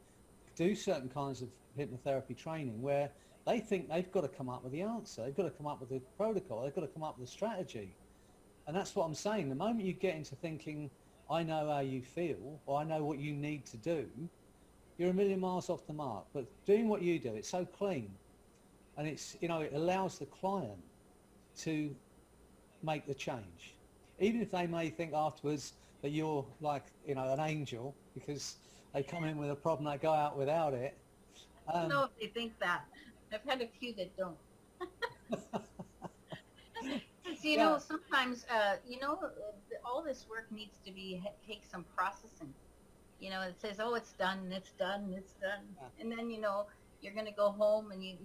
do certain kinds of hypnotherapy training where they think they've got to come up with the answer. They've got to come up with the protocol. They've got to come up with a strategy. And that's what I'm saying. The moment you get into thinking, I know how you feel, or I know what you need to do, you're a million miles off the mark. But doing what you do, it's so clean. And it allows the client to make the change. Even if they may think afterwards that you're like, an angel because they come in with a problem, they go out without it. I don't know if they think that. I've had a few that don't. Because sometimes all this work needs to take some processing. It says, oh, it's done, it's done, it's done, and then you're going to go home and you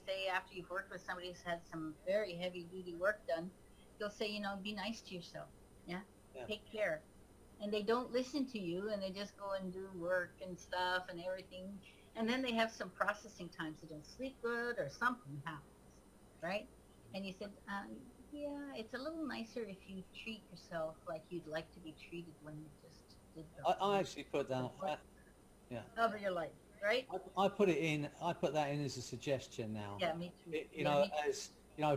say after you've worked with somebody who's had some very heavy duty work done, you'll say, be nice to yourself, take care, and they don't listen to you and they just go and do work and stuff and everything, and then they have some processing times. They don't sleep good or something happens, right? And you said, it's a little nicer if you treat yourself like you'd like to be treated when you just did I actually put down, of your life, right? I put it in, I put that in as a suggestion now. Yeah, me too. Me too. As,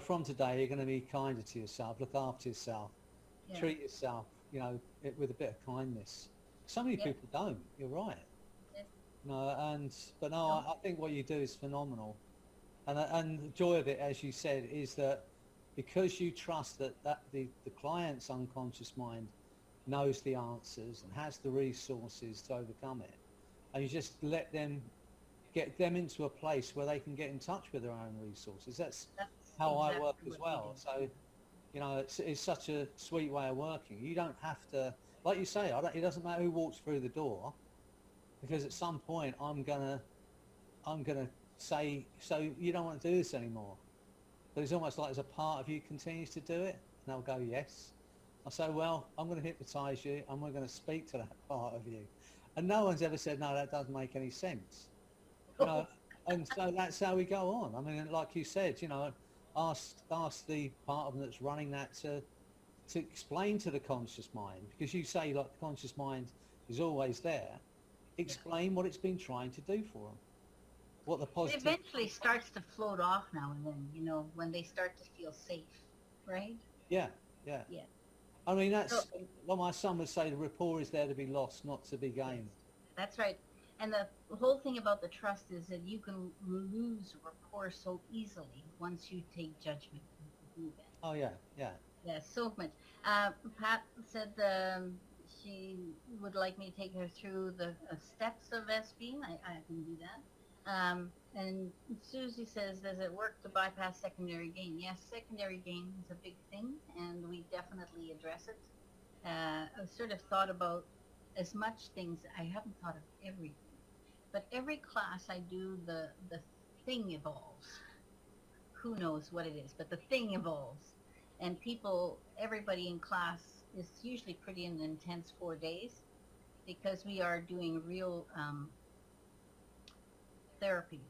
from today, you're going to be kinder to yourself, look after yourself, treat yourself, with a bit of kindness. So many people don't, you're right. Yeah. I think what you do is phenomenal. And the joy of it, as you said, is that because you trust that the client's unconscious mind knows the answers and has the resources to overcome it, and you just get them into a place where they can get in touch with their own resources. That's how exactly I work what as we well. do. So it's such a sweet way of working. You don't have to, like you say, it doesn't matter who walks through the door, because at some point I'm gonna say, so you don't want to do this anymore. But it's almost like as a part of you continues to do it, and they'll go, yes. I say, well, I'm going to hypnotise you and we're going to speak to that part of you. And no one's ever said, no, that doesn't make any sense. And so that's how we go on. I mean, like you said, ask the part of them that's running that to explain to the conscious mind, because you say, like, the conscious mind is always there. Explain what it's been trying to do for them. What the positive... It eventually starts to float off now and then, when they start to feel safe, right? Yeah. Yeah. I mean, that's what my son would say, the rapport is there to be lost, not to be gained. That's right. And the whole thing about the trust is that you can lose rapport so easily once you take judgment and move it. Oh, yeah. Yeah, so much. Pat said she would like me to take her through the steps of SB. I can do that. And Susie says, does it work to bypass secondary gain? Yes, secondary gain is a big thing, and we definitely address it. I've sort of thought about as much things. I haven't thought of everything. But every class I do, the thing evolves. Who knows what it is, but the thing evolves. And everybody in class is usually pretty an intense 4 days, because we are doing real therapy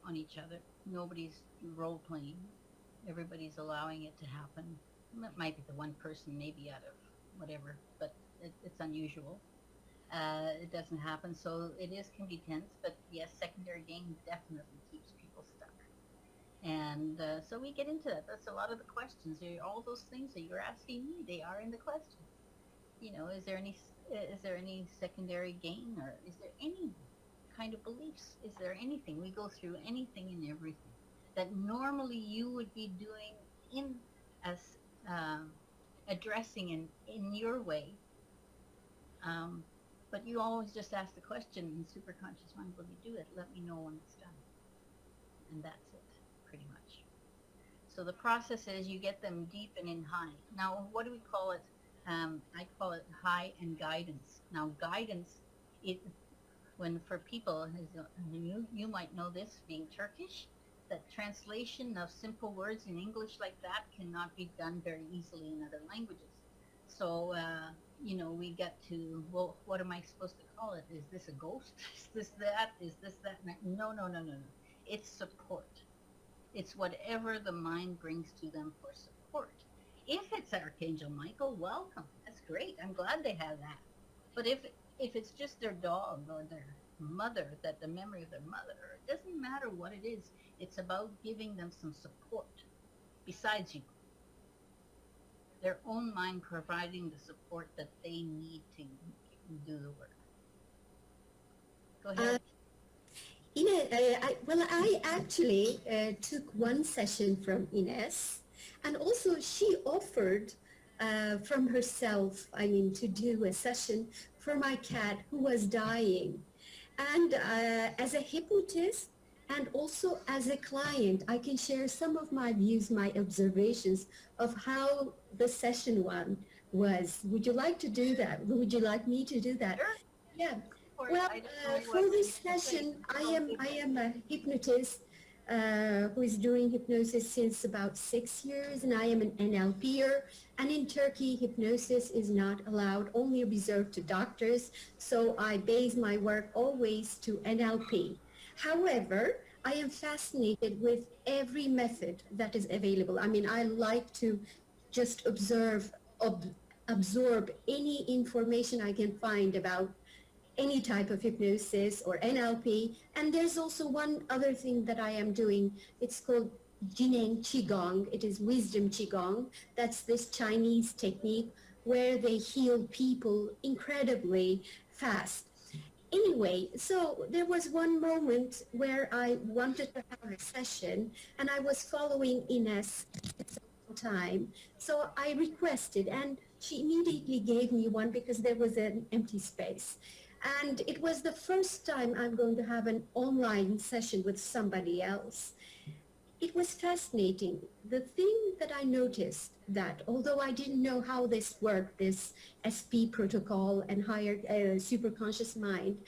on each other. Nobody's role playing. Everybody's allowing it to happen. It might be the one person maybe out of whatever, but it's unusual. It doesn't happen, so can be tense, but yes, secondary gain definitely keeps people stuck. And so we get into that. That's a lot of the questions. All those things that you're asking me, they are in the question. Is there any secondary gain, or is there any kind of beliefs? Is there anything? We go through anything and everything that normally you would be doing addressing in your way. But you always just ask the question in superconscious mind, will you do it? Let me know when it's done. And that's it, pretty much. So the process is you get them deep and in high. Now, what do we call it? I call it high and guidance. Now, guidance, it when for people, you might know this being Turkish, that translation of simple words in English like that cannot be done very easily in other languages. So, we get to, well, what am I supposed to call it? Is this a ghost? Is this that? Is this that? No, no, no, no, no. It's support. It's whatever the mind brings to them for support. If it's Archangel Michael, welcome. That's great. I'm glad they have that. But if it's just their dog or their mother, that the memory of their mother, it doesn't matter what it is. It's about giving them some support besides you. Their own mind providing the support that they need to do the work. Go ahead. I actually took one session from Ines, and also she offered from herself, to do a session for my cat who was dying. And as a hypnotist and also as a client, I can share some of my views, my observations of how the session one was. Would you like to do that? Would you like me to do that? Sure. Yeah. Well, For this session, I am a hypnotist who is doing hypnosis since about 6 years, and I am an NLPer. And in Turkey, hypnosis is not allowed, only reserved to doctors. So I base my work always to NLP. However, I am fascinated with every method that is available. I like to just absorb any information I can find about any type of hypnosis or NLP. And there's also one other thing that I am doing. It's called Jineng Qigong. It is wisdom Qigong. That's this Chinese technique where they heal people incredibly fast. Anyway, so there was one moment where I wanted to have a session, and I was following Ines time. So I requested, and she immediately gave me one because there was an empty space. And it was the first time I'm going to have an online session with somebody else. It was fascinating. The thing that I noticed, that although I didn't know how this worked, this SP protocol and higher superconscious mind,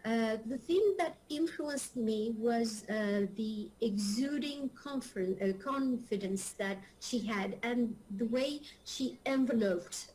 the thing that influenced me was the exuding confidence that she had, and the way she enveloped.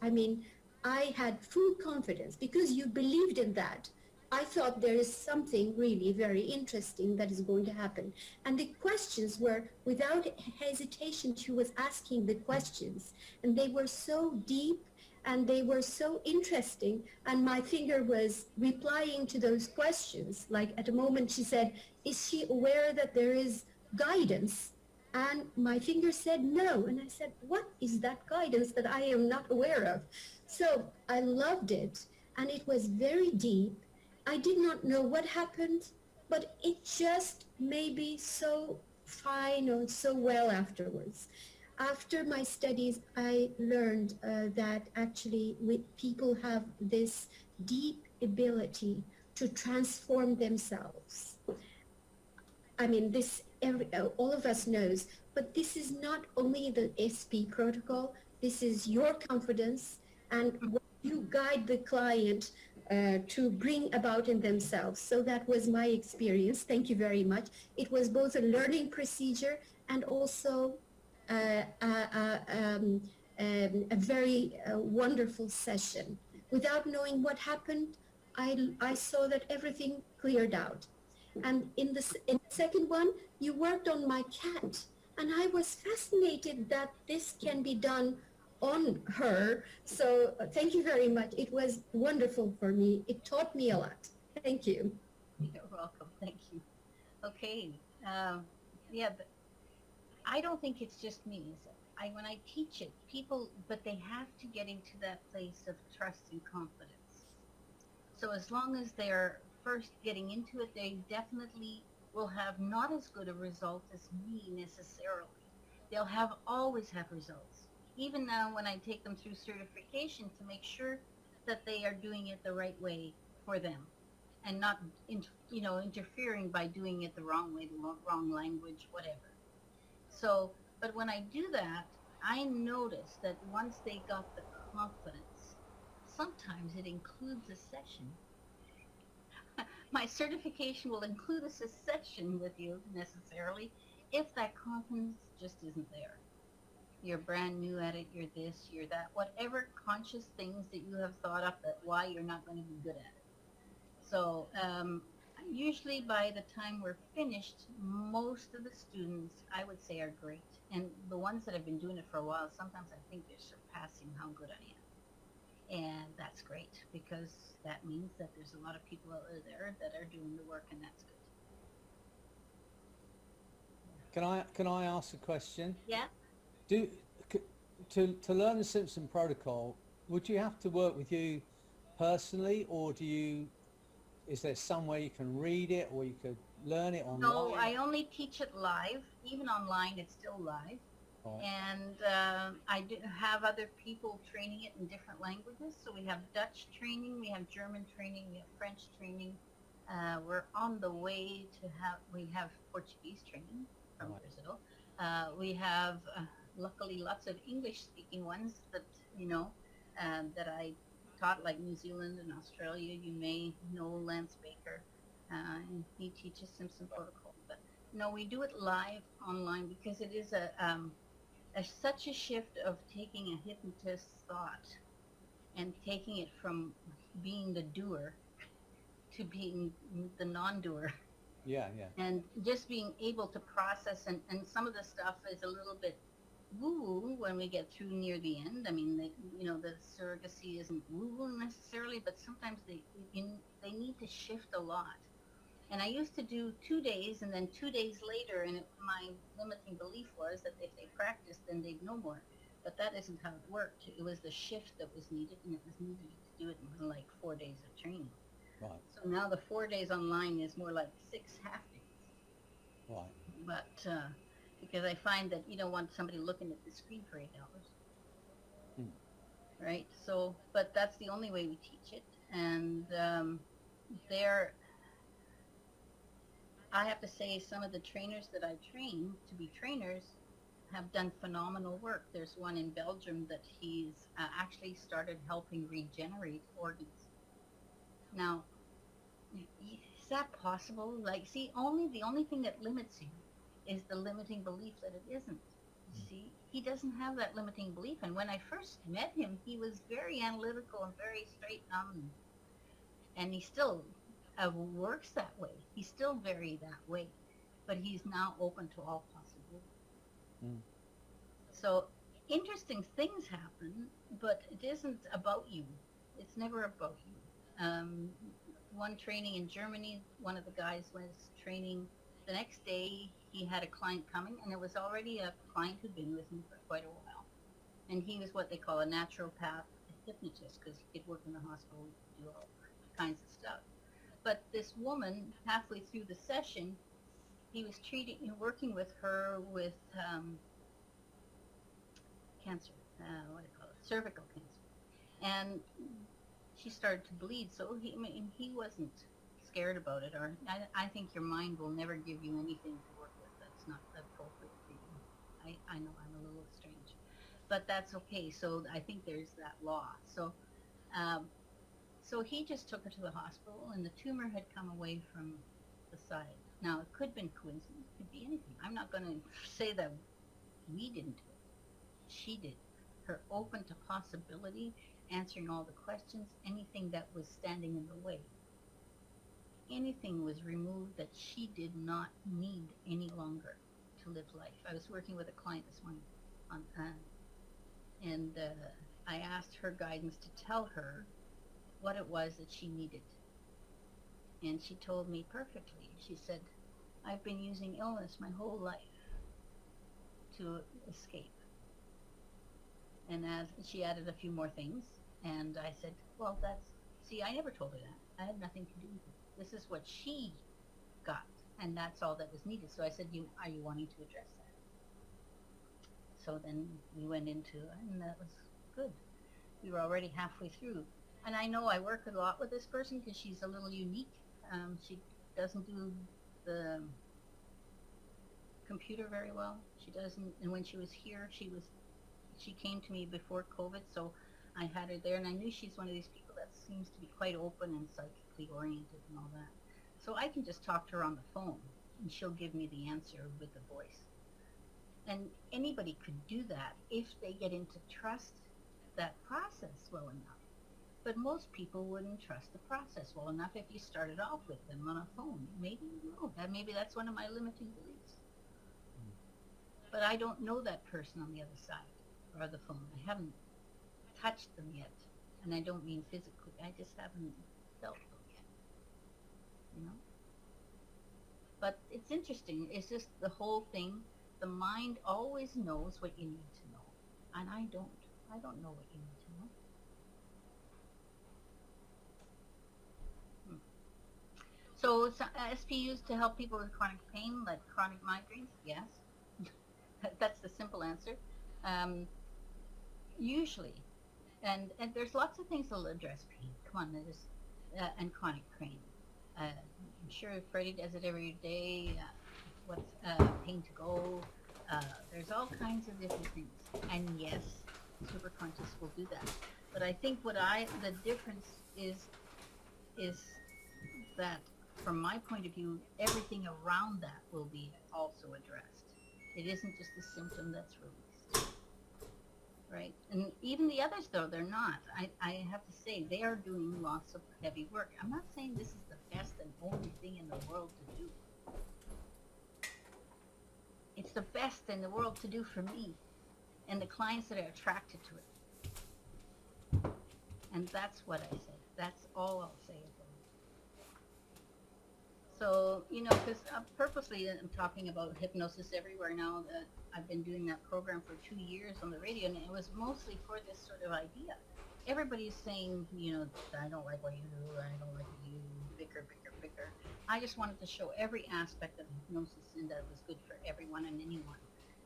I had full confidence because you believed in that. I thought there is something really very interesting that is going to happen. And the questions were, without hesitation, she was asking the questions. And they were so deep and they were so interesting. And my finger was replying to those questions. Like at a moment she said, is she aware that there is guidance? And my finger said no. And I said, what is that guidance that I am not aware of? So I loved it. And it was very deep. I did not know what happened, but it just made me so fine and so well afterwards. After my studies, I learned that actually people have this deep ability to transform themselves. All of us knows, but this is not only the SP protocol, this is your confidence and what you guide the client to bring about in themselves. So that was my experience. Thank you very much. It was both a learning procedure and also a very wonderful session. Without knowing what happened, I saw that everything cleared out. And in the second one, you worked on my cat. And I was fascinated that this can be done on her. So thank you very much. It was wonderful for me. It taught me a lot. Thank you. You're welcome. Thank you. Okay. But I don't think it's just me. When I teach it, people, but they have to get into that place of trust and confidence. So as long as they're first getting into it, they definitely will have not as good a result as me necessarily. They'll always have results. Even now when I take them through certification to make sure that they are doing it the right way for them and not, interfering by doing it the wrong way, the wrong language, whatever. So, but when I do that, I notice that once they got the confidence. Sometimes it includes a session. My certification will include a session with you necessarily if that confidence just isn't there. You're brand new at it, you're this, you're that, whatever conscious things that you have thought up that why you're not going to be good at it. So usually by the time we're finished, most of the students, I would say, are great. And the ones that have been doing it for a while, sometimes I think they're surpassing how good I am. And that's great because that means that there's a lot of people out there that are doing the work, and that's good. Can I ask a question? Yeah. Do to learn the Simpson protocol, would you have to work with you personally, or is there somewhere you can read it, or you could learn it online? No, I only teach it live. Even online, it's still live. Right. And I do have other people training it in different languages. So we have Dutch training, we have German training, we have French training. We're on the way to we have Portuguese training from Right. Brazil. We have luckily lots of English speaking ones that, that I taught, like New Zealand and Australia. You may know Lance Baker, and he teaches Simpson protocol. But no, we do it live online because it is such a shift of taking a hypnotist's thought and taking it from being the doer to being the non-doer. Yeah, yeah. And just being able to process, and some of the stuff is a little bit woo-woo when we get through near the end. I mean, the surrogacy isn't woo-woo necessarily, but sometimes they need to shift a lot. And I used to do 2 days and then 2 days later, and my limiting belief was that if they practiced, then they'd know more. But that isn't how it worked. It was the shift that was needed, and it was needed to do it in like 4 days of training. Right. So now the 4 days online is more like 6 half days. Right. But because I find that you don't want somebody looking at the screen for 8 hours. Right? So, but that's the only way we teach it. And I have to say, some of the trainers that I train to be trainers have done phenomenal work. There's one in Belgium that he's actually started helping regenerate organs. Now, is that possible? Like, see, the only thing that limits you is the limiting belief that it isn't. See, he doesn't have that limiting belief. And when I first met him, he was very analytical and very straight on. And he still works that way. He's still very that way. But he's now open to all possibilities. So interesting things happen, but it isn't about you. It's never about you. One training in Germany, one of the guys was training. The next day, he had a client coming, and it was already a client who'd been with him for quite a while. And he was what they call a naturopath hypnotist, because he could work in the hospital, do all kinds of stuff. But this woman, halfway through the session, he was working with her with cancer, cervical cancer. And she started to bleed, so he wasn't scared about it. Or I think your mind will never give you anything to work with that's not appropriate for you. I know I'm a little strange, but that's okay. So I think there's that law. So so he just took her to the hospital, and the tumor had come away from the side. Now, it could have been coincidence, it could be anything. I'm not going to say that we didn't do it. She did. Her open to possibility, answering all the questions, anything that was standing in the way. Anything was removed that she did not need any longer to live life. I was working with a client this morning, and I asked her guidance to tell her what it was that she needed. And she told me perfectly. She said, I've been using illness my whole life to escape. And as she added a few more things, and I said, well, I never told her that. I had nothing to do with it. This is what she got, and that's all that was needed. So I said, are you wanting to address that? So then we went into it, and that was good. We were already halfway through. And I know I work a lot with this person because she's a little unique. She doesn't do the computer very well. She doesn't, and when she was here, she came to me before COVID, so I had her there, and I knew she's one of these people that seems to be quite open and psychically oriented and all that. So I can just talk to her on the phone, and she'll give me the answer with the voice. And anybody could do that if they get into trust that process well enough. But most people wouldn't trust the process well enough if you started off with them on a phone. Maybe you will. Maybe that's one of my limiting beliefs. But I don't know that person on the other side or the phone. I haven't touched them yet. And I don't mean physically. I just haven't felt them yet. You know? But it's interesting. It's just the whole thing. The mind always knows what you need to know. And I don't. I don't know what you need to know. So SP used to help people with chronic pain, like chronic migraines? Yes. That's the simple answer. Usually. And there's lots of things that'll address pain. Come on, and chronic pain. I'm sure Freddie does it every day. What's pain to go? There's all kinds of different things. And yes, superconscious will do that. But I think the difference is that from my point of view, everything around that will be also addressed. It isn't just the symptom that's released. Right? And even the others, though, they're not. I have to say, they are doing lots of heavy work. I'm not saying this is the best and only thing in the world to do. It's the best in the world to do for me and the clients that are attracted to it. And that's what I say. That's all I'll say about it. So, because purposely I'm talking about hypnosis everywhere now. That I've been doing that program for 2 years on the radio, and it was mostly for this sort of idea. Everybody's saying, I don't like what you do, I don't like what you bicker. I just wanted to show every aspect of hypnosis and that it was good for everyone and anyone,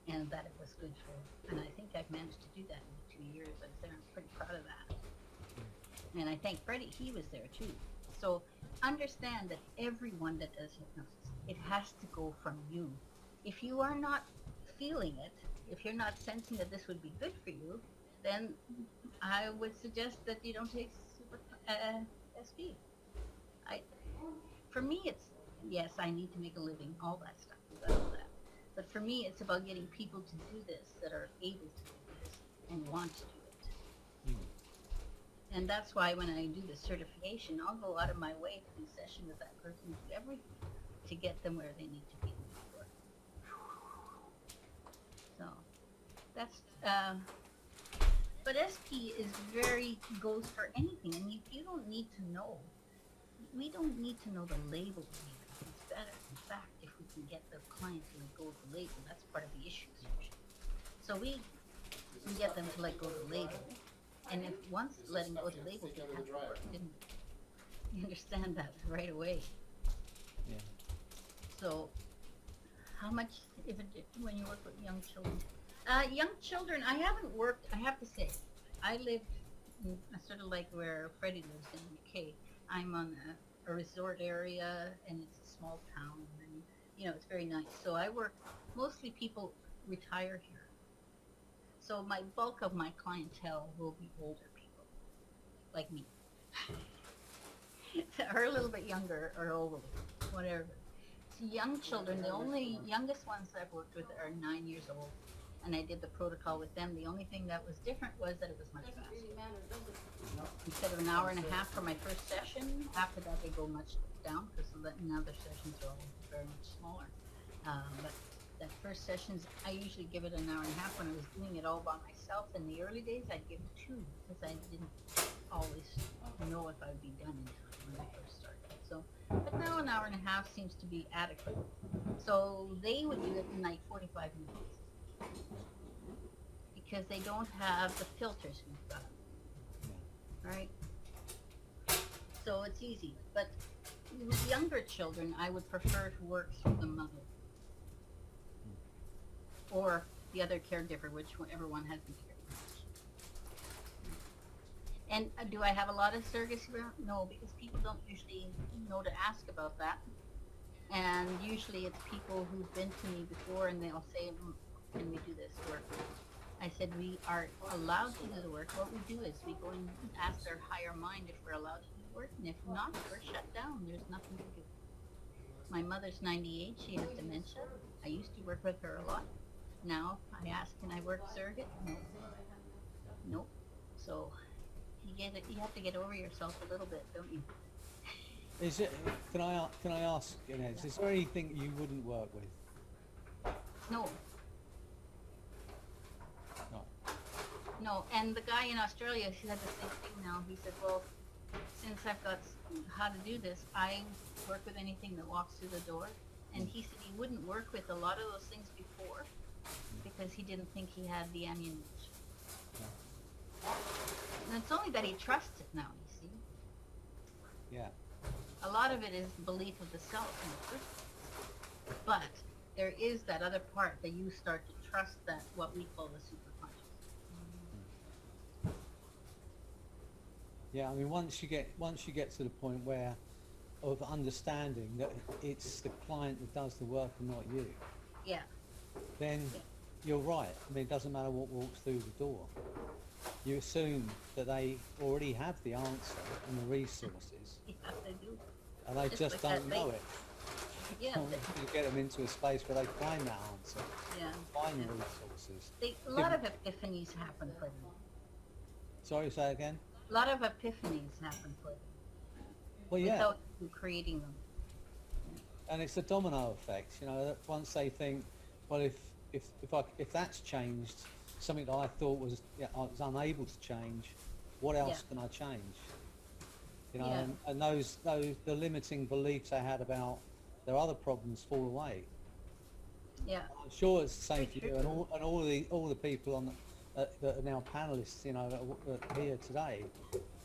and that it was good for, and I think I've managed to do that in 2 years. I was there. I'm pretty proud of that. And I thank Freddie, he was there too. So understand that everyone that does hypnosis, it has to go from you. If you are not feeling it, if you're not sensing that this would be good for you, then I would suggest that you don't take SP. For me, it's, yes, I need to make a living, all that stuff, all that. But for me, it's about getting people to do this that are able to do this and want to do it. And that's why when I do the certification, I'll go out of my way to do session with that person, do everything to get them where they need to be. So that's, but SP goes for anything, and you don't need to know. We don't need to know the label of anything. It's better, in fact, if we can get the client to let go of the label. That's part of the issues usually. So we get them to let go of the label. And if once letting go of the label didn't have to work, didn't you understand that right away? Yeah. So how much, when you work with young children? Young children, I haven't worked, I have to say, I lived sort of like where Freddie lives in the UK. I'm on a resort area, and it's a small town, and it's very nice. So I work, mostly people retire here. So my bulk of my clientele will be older people, like me, or a little bit younger or older, whatever. So young children, the only youngest ones I've worked with are 9 years old, and I did the protocol with them. The only thing that was different was that it was much faster. Instead of an hour and a half for my first session, after that they go much down, because now their sessions are all very much smaller. But that first sessions, I usually give it an hour and a half. When I was doing it all by myself in the early days, I'd give 2, because I didn't always know if I'd be done in time when I first started. So, but now an hour and a half seems to be adequate. So they would do it in like 45 minutes, because they don't have the filters we've got. Right? So it's easy. But with younger children, I would prefer to work through the mother or the other caregiver, whichever one has the caregiver. And do I have a lot of surrogacy around? No, because people don't usually know to ask about that. And usually it's people who've been to me before, and they'll say, can we do this work? I said we are allowed to do the work. What we do is we go and ask our higher mind if we're allowed to do the work, and if not, we're shut down. There's nothing to do. My mother's 98. She has dementia. I used to work with her a lot. Now I ask, can I work surrogate? No, nope. So you have to get over yourself a little bit, don't you? Is it? Can I ask, Ines? Is there anything you wouldn't work with? No, No. no. And the guy in Australia, he said the same thing now. He said, well, since I've got how to do this, I work with anything that walks through the door. And he said he wouldn't work with a lot of those things before because he didn't think he had the ammunition. And it's only that he trusts it now, you see. Yeah. A lot of it is belief of the self in the first place. But there is that other part that you start to trust, that what we call the superconscious. Yeah, I mean, once you get to the point where of understanding that it's the client that does the work and not you, Yeah, then Yeah. you're right. I mean, it doesn't matter what walks through the door. You assume that they already have the answer and the resources, yeah, they do. and they Just just like don't that know lady. it. Yeah, You get them into a space where they find that answer, yeah. find yeah. the resources. A lot of epiphanies happen for them. Sorry, say again? A lot of epiphanies happen for them Well, yeah. without you creating them. And it's a domino effect, you know. That once they think, well, if that's changed, something that I thought was, I was unable to change, what else Yeah. can I change? You know, Yeah. and those the limiting beliefs they had about their other problems fall away. Yeah, I'm sure it's the same Very for you, true. and all the people on that are now panelists, you know, that are here today.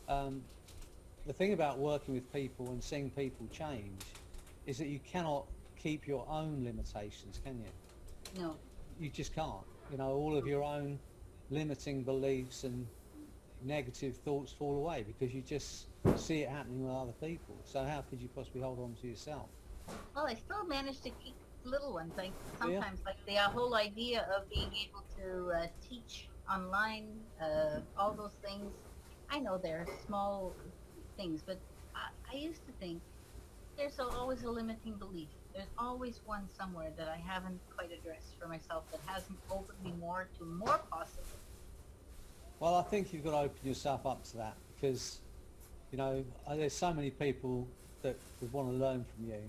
Um, the thing about working with people and seeing people change is that you cannot keep your own limitations, can you? no, You just can't. You know, all of your own limiting beliefs and negative thoughts fall away because you just see it happening with other people. So how could you possibly hold on to yourself? well, I still manage to keep little ones. Like Yeah. sometimes, like the whole idea of being able to teach online, all those things. I know they're small things, but I used to think there's always a limiting belief. There's always one somewhere that I haven't quite addressed for myself that hasn't opened me more to more possible. Well, I think you've got to open yourself up to that because, you know, there's so many people that would want to learn from you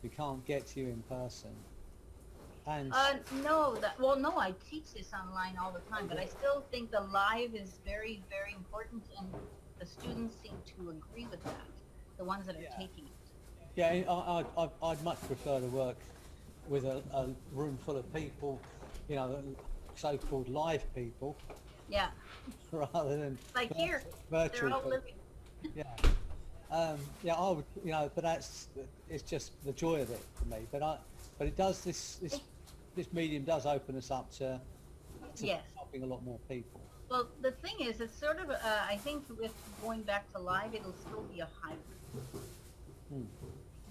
who can't get to you in person. And No, well, no, I teach this online all the time, but I still think the live is very, very important, and the students seem to agree with that. The ones that are Yeah. taking it. yeah, I'd much prefer to work with a room full of people, you know, so-called live people, Yeah, rather than like here, virtual they're all people. living. Yeah. Yeah, I would, you know, but it's just the joy of it for me. But it does this medium does open us up to Yes. helping a lot more people. Well, the thing is, it's sort of, I think with going back to live, it'll still be a hybrid. Hmm.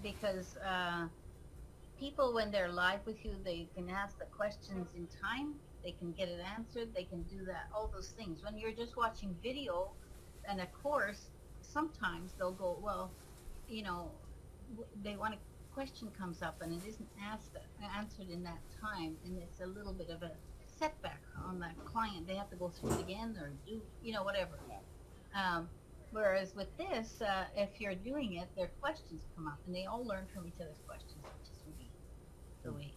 Because people, when they're live with you, they can ask the questions in time, they can get it answered, they can do that, all those things. When you're just watching video and a course, sometimes they'll go, well, you know, they want a question comes up and it isn't answered in that time, and it's a little bit of a setback on that client. They have to go through it again or do, you know, whatever. Whereas with this, if you're doing it, their questions come up, and they all learn from each other's questions, which is really the way.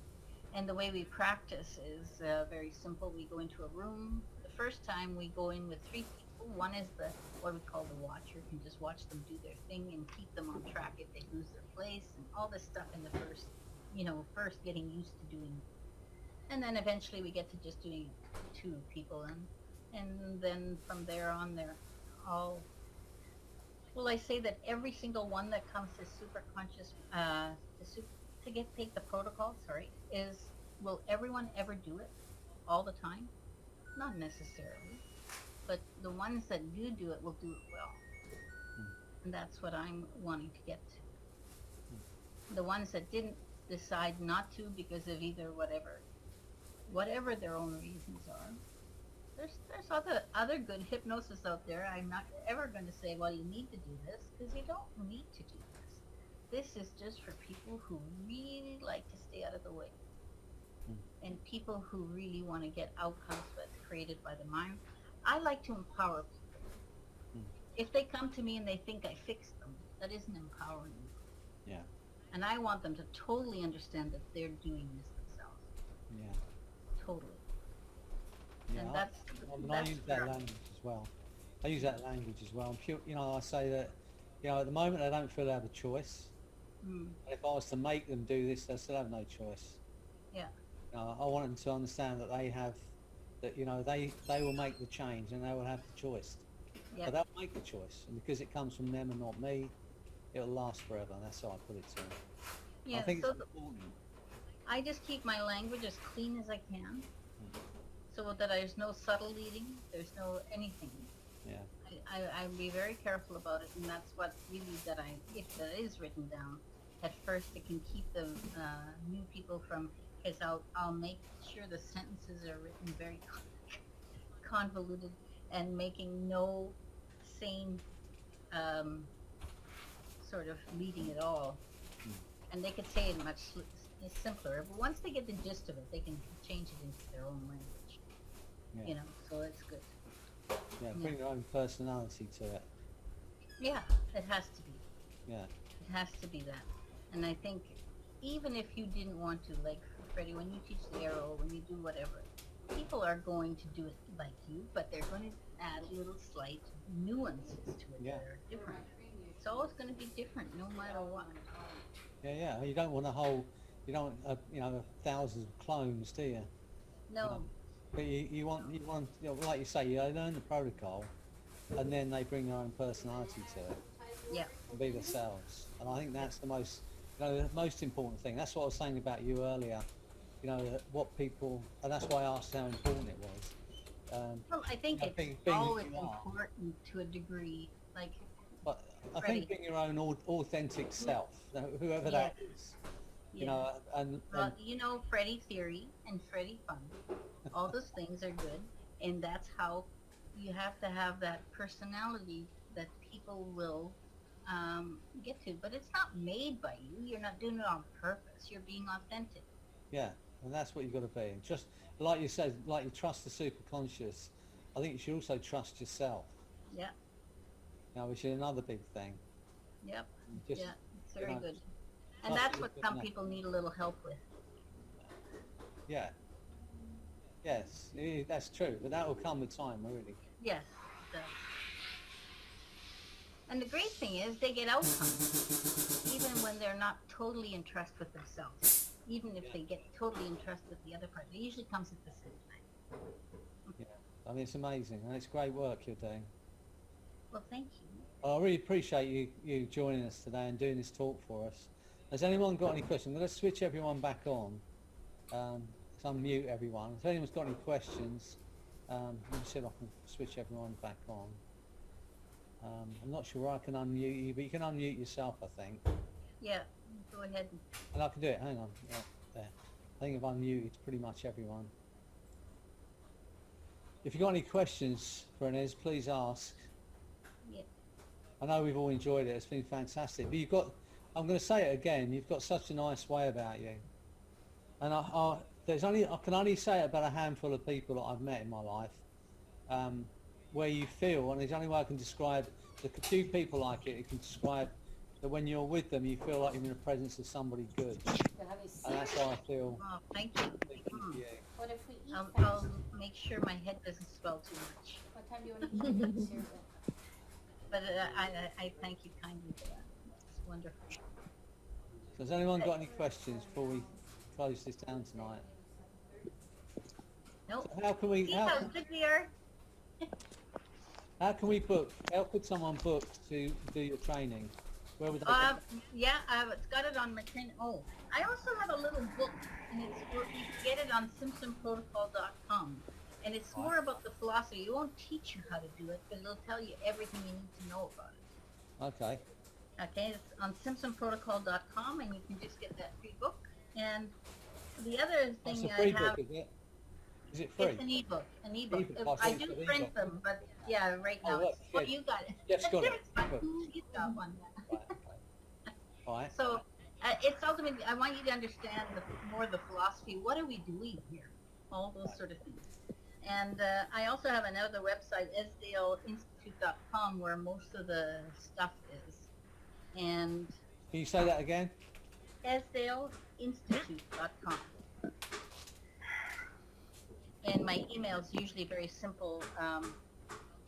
And the way we practice is very simple. We go into a room. The first time we go in with 3 people. One is the what we call the watcher, can just watch them do their thing and keep them on track if they lose their place, and all this stuff in the first, first getting used to doing. And then eventually we get to just doing 2 people, and then from there on, they're all. Well, I say that every single one that comes to super conscious, take the protocol, is, will everyone ever do it all the time? Not necessarily, but the ones that do it will do it well. And that's what I'm wanting to get to. The ones that didn't decide not to because of either whatever their own reasons are, There's other good hypnosis out there. I'm not ever going to say, well, you need to do this, because you don't need to do this. This is just for people who really like to stay out of the way, and people who really want to get outcomes that's created by the mind. I like to empower people. If they come to me and they think I fixed them, that isn't empowering them. Yeah. And I want them to totally understand that they're doing this themselves. Yeah. Totally. Yeah. And I that's use that where language as well. I use that language as well. You know, I say that, you know, at the moment they don't feel they have a choice. If I was to make them do this, they still have no choice. Yeah. I want them to understand that they have, that, you know, they will make the change and they will have the choice. Yeah. But they'll make the choice, and because it comes from them and not me, it'll last forever. And that's how I put it to them. Yeah. I think So it's important. I just keep my language as clean as I can, so that there's no subtle leading, there's no anything. Yeah. I be very careful about it, and that's what really if that is written down, at first it can keep the new people from, because I'll make sure the sentences are written very convoluted and making no sane sort of leading at all. And they could say it much simpler, but once they get the gist of it, they can change it into their own language. Yeah. You know, so it's good. Yeah. Bring your own personality to it. Yeah, it has to be. Yeah. It has to be that. And I think even if you didn't want to, like Freddie, when you teach the arrow, when you do whatever, people are going to do it like you, but they're going to add little slight nuances to it Yeah. that are different. It's always going to be different, no matter what. Yeah. Yeah. You don't want you don't want you know, thousands of clones, do you? No. But you want, you know, like you say, you learn the protocol, and then they bring their own personality to it. Yeah. And be themselves. And I think that's the most, you know, the most important thing. That's what I was saying about you earlier. You know, what people, and that's why I asked how important it was. Well, I think I it's think being who always you are. important to a degree. Like, But I Freddie. think being your own authentic self, whoever that is, you yeah. know, and Well, you know, Freddie theory and Freddie fun, all those things are good, and that's how you have to have that personality that people will get to. But it's not made by you. You're not doing it on purpose. You're being authentic. yeah, and that's what you've got to be. And just like you said, like you trust the superconscious, I think you should also trust yourself. Yeah. You know, which is another big thing. Yep. Just, Yeah. It's very know, good. And trust that's your what some personality. people need a little help with. Yeah. Yes, that's true, but that will come with time, really. Yes. It does. And the great thing is they get outcomes, even when they're not totally in trust with themselves. Even if they get totally in trust with the other part, it usually comes at the same time. Yeah, I mean, it's amazing, and it's great work you're doing. Well, thank you. I really appreciate you joining us today and doing this talk for us. Has anyone got any questions? I'm going to switch everyone back on. So unmute everyone. If anyone's got any questions, let me see if I can switch everyone back on. I'm not sure I can unmute you, but you can unmute yourself, I think. Yeah, go ahead. And I can do it. Hang on. Yeah, there. I think I've unmuted pretty much everyone. If you've got any questions for Ines, please ask. Yeah. I know we've all enjoyed it. It's been fantastic. But you've got, I'm going to say it again, you've got such a nice way about you. And I can only say it about a handful of people that I've met in my life, where you feel, and the only way I can describe, the few people like it, you can describe that when you're with them, you feel like you're in the presence of somebody good. And that's how I feel. Oh, thank you. Speaking to you. What if we eat I'll make sure my head doesn't swell too much. What time do you want to eat the cereal? But I thank you kindly for that. That's wonderful. So has anyone got any questions before we close this down tonight? Nope. So how can we, See how good we are? how could someone book to do your training? Where would they go? Yeah, I've got it on McKin. Oh, I also have a little book, and you can get it on simpsonprotocol.com. And it's more about the philosophy. It won't teach you how to do it, but it'll tell you everything you need to know about it. Okay. Okay, it's on simpsonprotocol.com, and you can just get that free book. And the other That's thing a free I have, book, is it? Is it free? It's an ebook. An ebook. Ebook, I it's do an print ebook. them, but yeah, right Oh, now look, it's. Oh, yeah. you got it. Jeff's got it. It's fine. Good. You got one. Right, okay. All right. So it's ultimately. I want you to understand more the philosophy. What are we doing here? All those sort of things. And I also have another website, esdaleinstitute.com, where most of the stuff is. And Can you say that again? esdaleinstitute.com. And my email is usually very simple.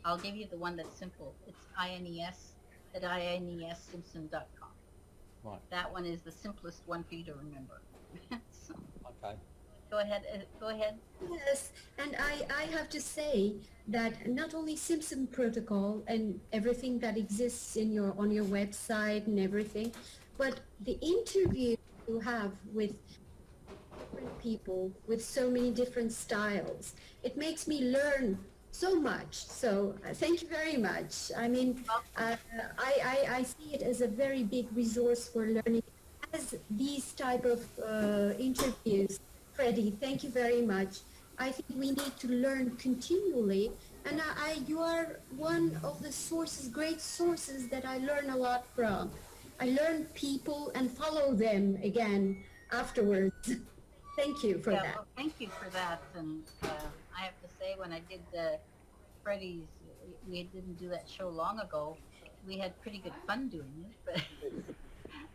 I'll give you the one that's simple. It's ines@inessimpson.com. Right. That one is the simplest one for you to remember. So, Okay. go ahead. Go ahead. Yes, and I have to say that not only Simpson protocol and everything that exists in your on your website and everything, but the interview you have with different people with so many different styles, it makes me learn so much. So thank you very much. I mean, I see it as a very big resource for learning as these type of interviews. Freddie, thank you very much. I think we need to learn continually, and you are one of the sources, great sources that I learn a lot from. I learn people and follow them again afterwards. Thank you for that. Well, thank you for that. And I have to say, when I did Freddie's, we didn't do that show long ago. We had pretty good fun doing it, but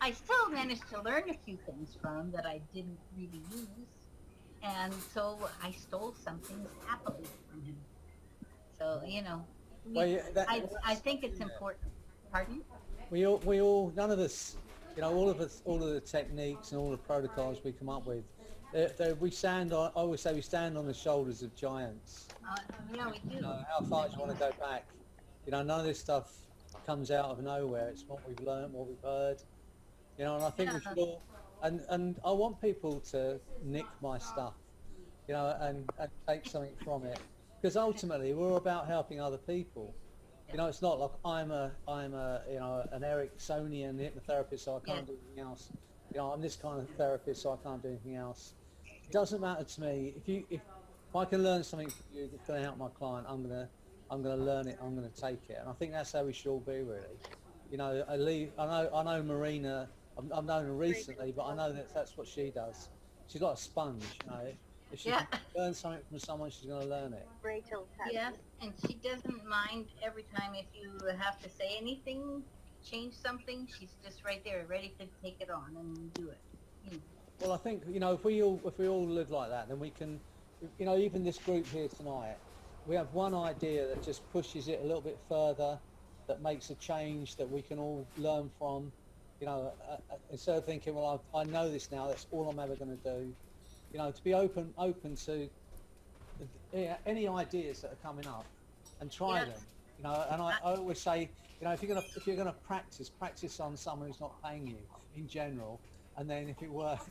I still managed to learn a few things from him that I didn't really use. And so I stole some things happily from him. So, Well, yeah, I think it's important. Pardon? we all, none of us, all of the techniques and all the protocols we come up with, we stand on. I always say we stand on the shoulders of giants. Yeah, we do. How far do you want to go back? None of this stuff comes out of nowhere. It's what we've learned, what we've heard. And I think we should all. And I want people to nick my stuff, and take something from it, because ultimately we're about helping other people. It's not like I'm an Ericksonian hypnotherapist, so I can't do anything else. I'm this kind of therapist, so I can't do anything else. It doesn't matter to me. If I can learn something from you that's going to help my client, I'm gonna learn it. I'm gonna take it, and I think that's how we should all be, really. I know Marina. I've known her recently, but I know that's what she does. She's like a sponge. If she can learn something from someone, she's going to learn it. Yes, and she doesn't mind every time if you have to say anything, change something. She's just right there, ready to take it on and do it. Well, I think if we all live like that, then we can. Even this group here tonight, we have one idea that just pushes it a little bit further, that makes a change that we can all learn from. Instead of thinking, well, I know this now, that's all I'm ever going to do. To be open to any ideas that are coming up, and try them. And I always say, if you're gonna practice on someone who's not paying you in general, and then if it works,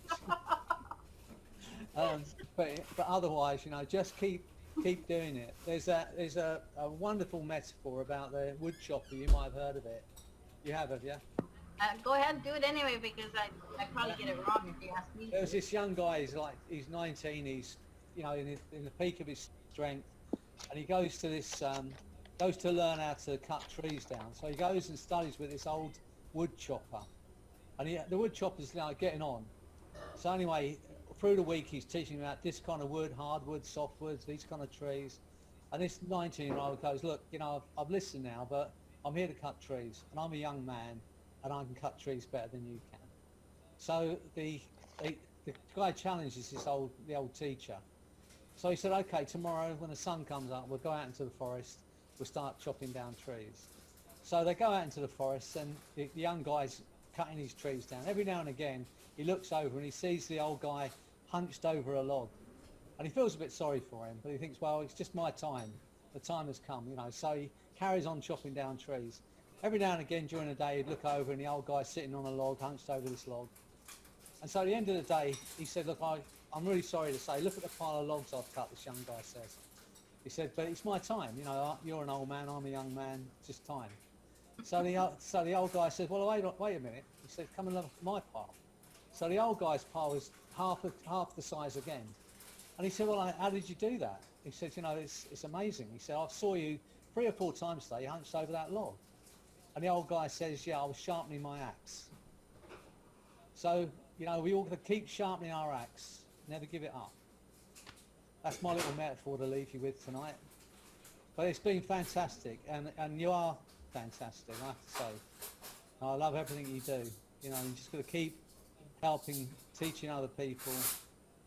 but otherwise, just keep doing it. There's a wonderful metaphor about the wood chopper. You might have heard of it. You have you? Go ahead and do it anyway, because I probably get it wrong if you ask me. There's this young guy. He's 19. He's in the peak of his strength, and he goes to learn how to cut trees down. So he goes and studies with this old wood chopper, and the wood chopper's getting on. So anyway, through the week he's teaching about this kind of wood, hardwood, softwoods, these kind of trees. And this 19-year-old goes, look, I've listened now, but I'm here to cut trees, and I'm a young man, and I can cut trees better than you can. So the guy challenges the old teacher. So he said, okay, tomorrow when the sun comes up, we'll go out into the forest, we'll start chopping down trees. So they go out into the forest, and the young guy's cutting his trees down. Every now and again, he looks over and he sees the old guy hunched over a log. And he feels a bit sorry for him, but he thinks, well, it's just my time. The time has come, So he carries on chopping down trees. Every now and again during the day, he'd look over and the old guy's sitting on a log, hunched over this log. And so at the end of the day, he said, look, I'm really sorry to say, look at the pile of logs I've cut, this young guy says. He said, but it's my time, you're an old man, I'm a young man, it's just time. So the old guy said, well, wait a minute. He said, come and look at my pile. So the old guy's pile was half the size again. And he said, well, how did you do that? He said, you know, it's amazing. He said, I saw you 3 or 4 times today, you hunched over that log. And the old guy says, yeah, I was sharpening my axe. So, you know, we all got to keep sharpening our axe, never give it up. That's my little metaphor to leave you with tonight. But it's been fantastic, and you are fantastic, I have to say. I love everything you do. You know, you just got to keep helping, teaching other people.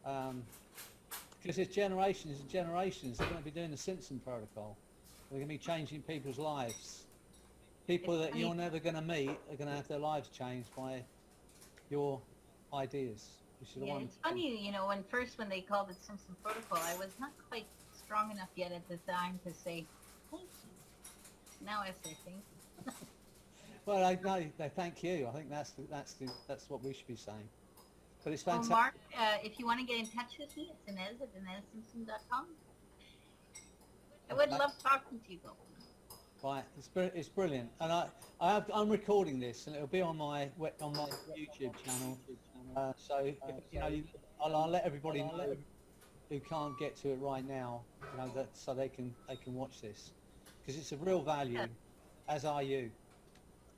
Because there's generations and generations, they're going to be doing the Simpson protocol. They're going to be changing people's lives. People that you're never going to meet are going to have their lives changed by your ideas. Yeah, it's funny, you know, when they called it Simpson Protocol, I was not quite strong enough yet at the time to say thank you. Now I say thank you. Well, they thank you. I think that's what we should be saying. But it's Well, fantastic. Mark, if you want to get in touch with me, it's Ines at InesSimpson.com. I would love talking to you, though. Right, it's brilliant, and I'm recording this, and it'll be on my YouTube channel. So you know, I'll let everybody know who can't get to it right now, you know, that so they can watch this, because it's of real value, as are you.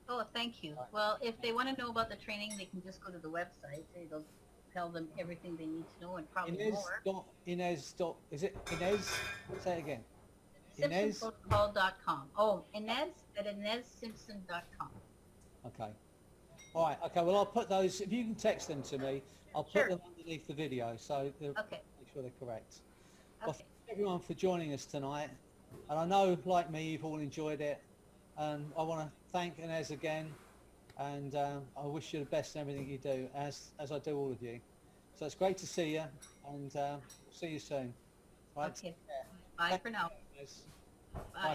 Oh, thank you. Well, if they want to know about the training, they can just go to the website. It'll tell them everything they need to know and probably more. Is it Ines? Say it again. Ines? SimpsonProtocol.com. Oh, Ines at InesSimpson.com. Okay. All right. Okay. Well, I'll put those. If you can text them to me, I'll put them underneath the video, so Okay. make sure they're correct. Well, Okay. thank everyone for joining us tonight, and I know, like me, you've all enjoyed it. And I want to thank Ines again, and I wish you the best in everything you do, as I do all of you. So it's great to see you, and see you soon. Right. Okay. Bye for now. Ines. Bye.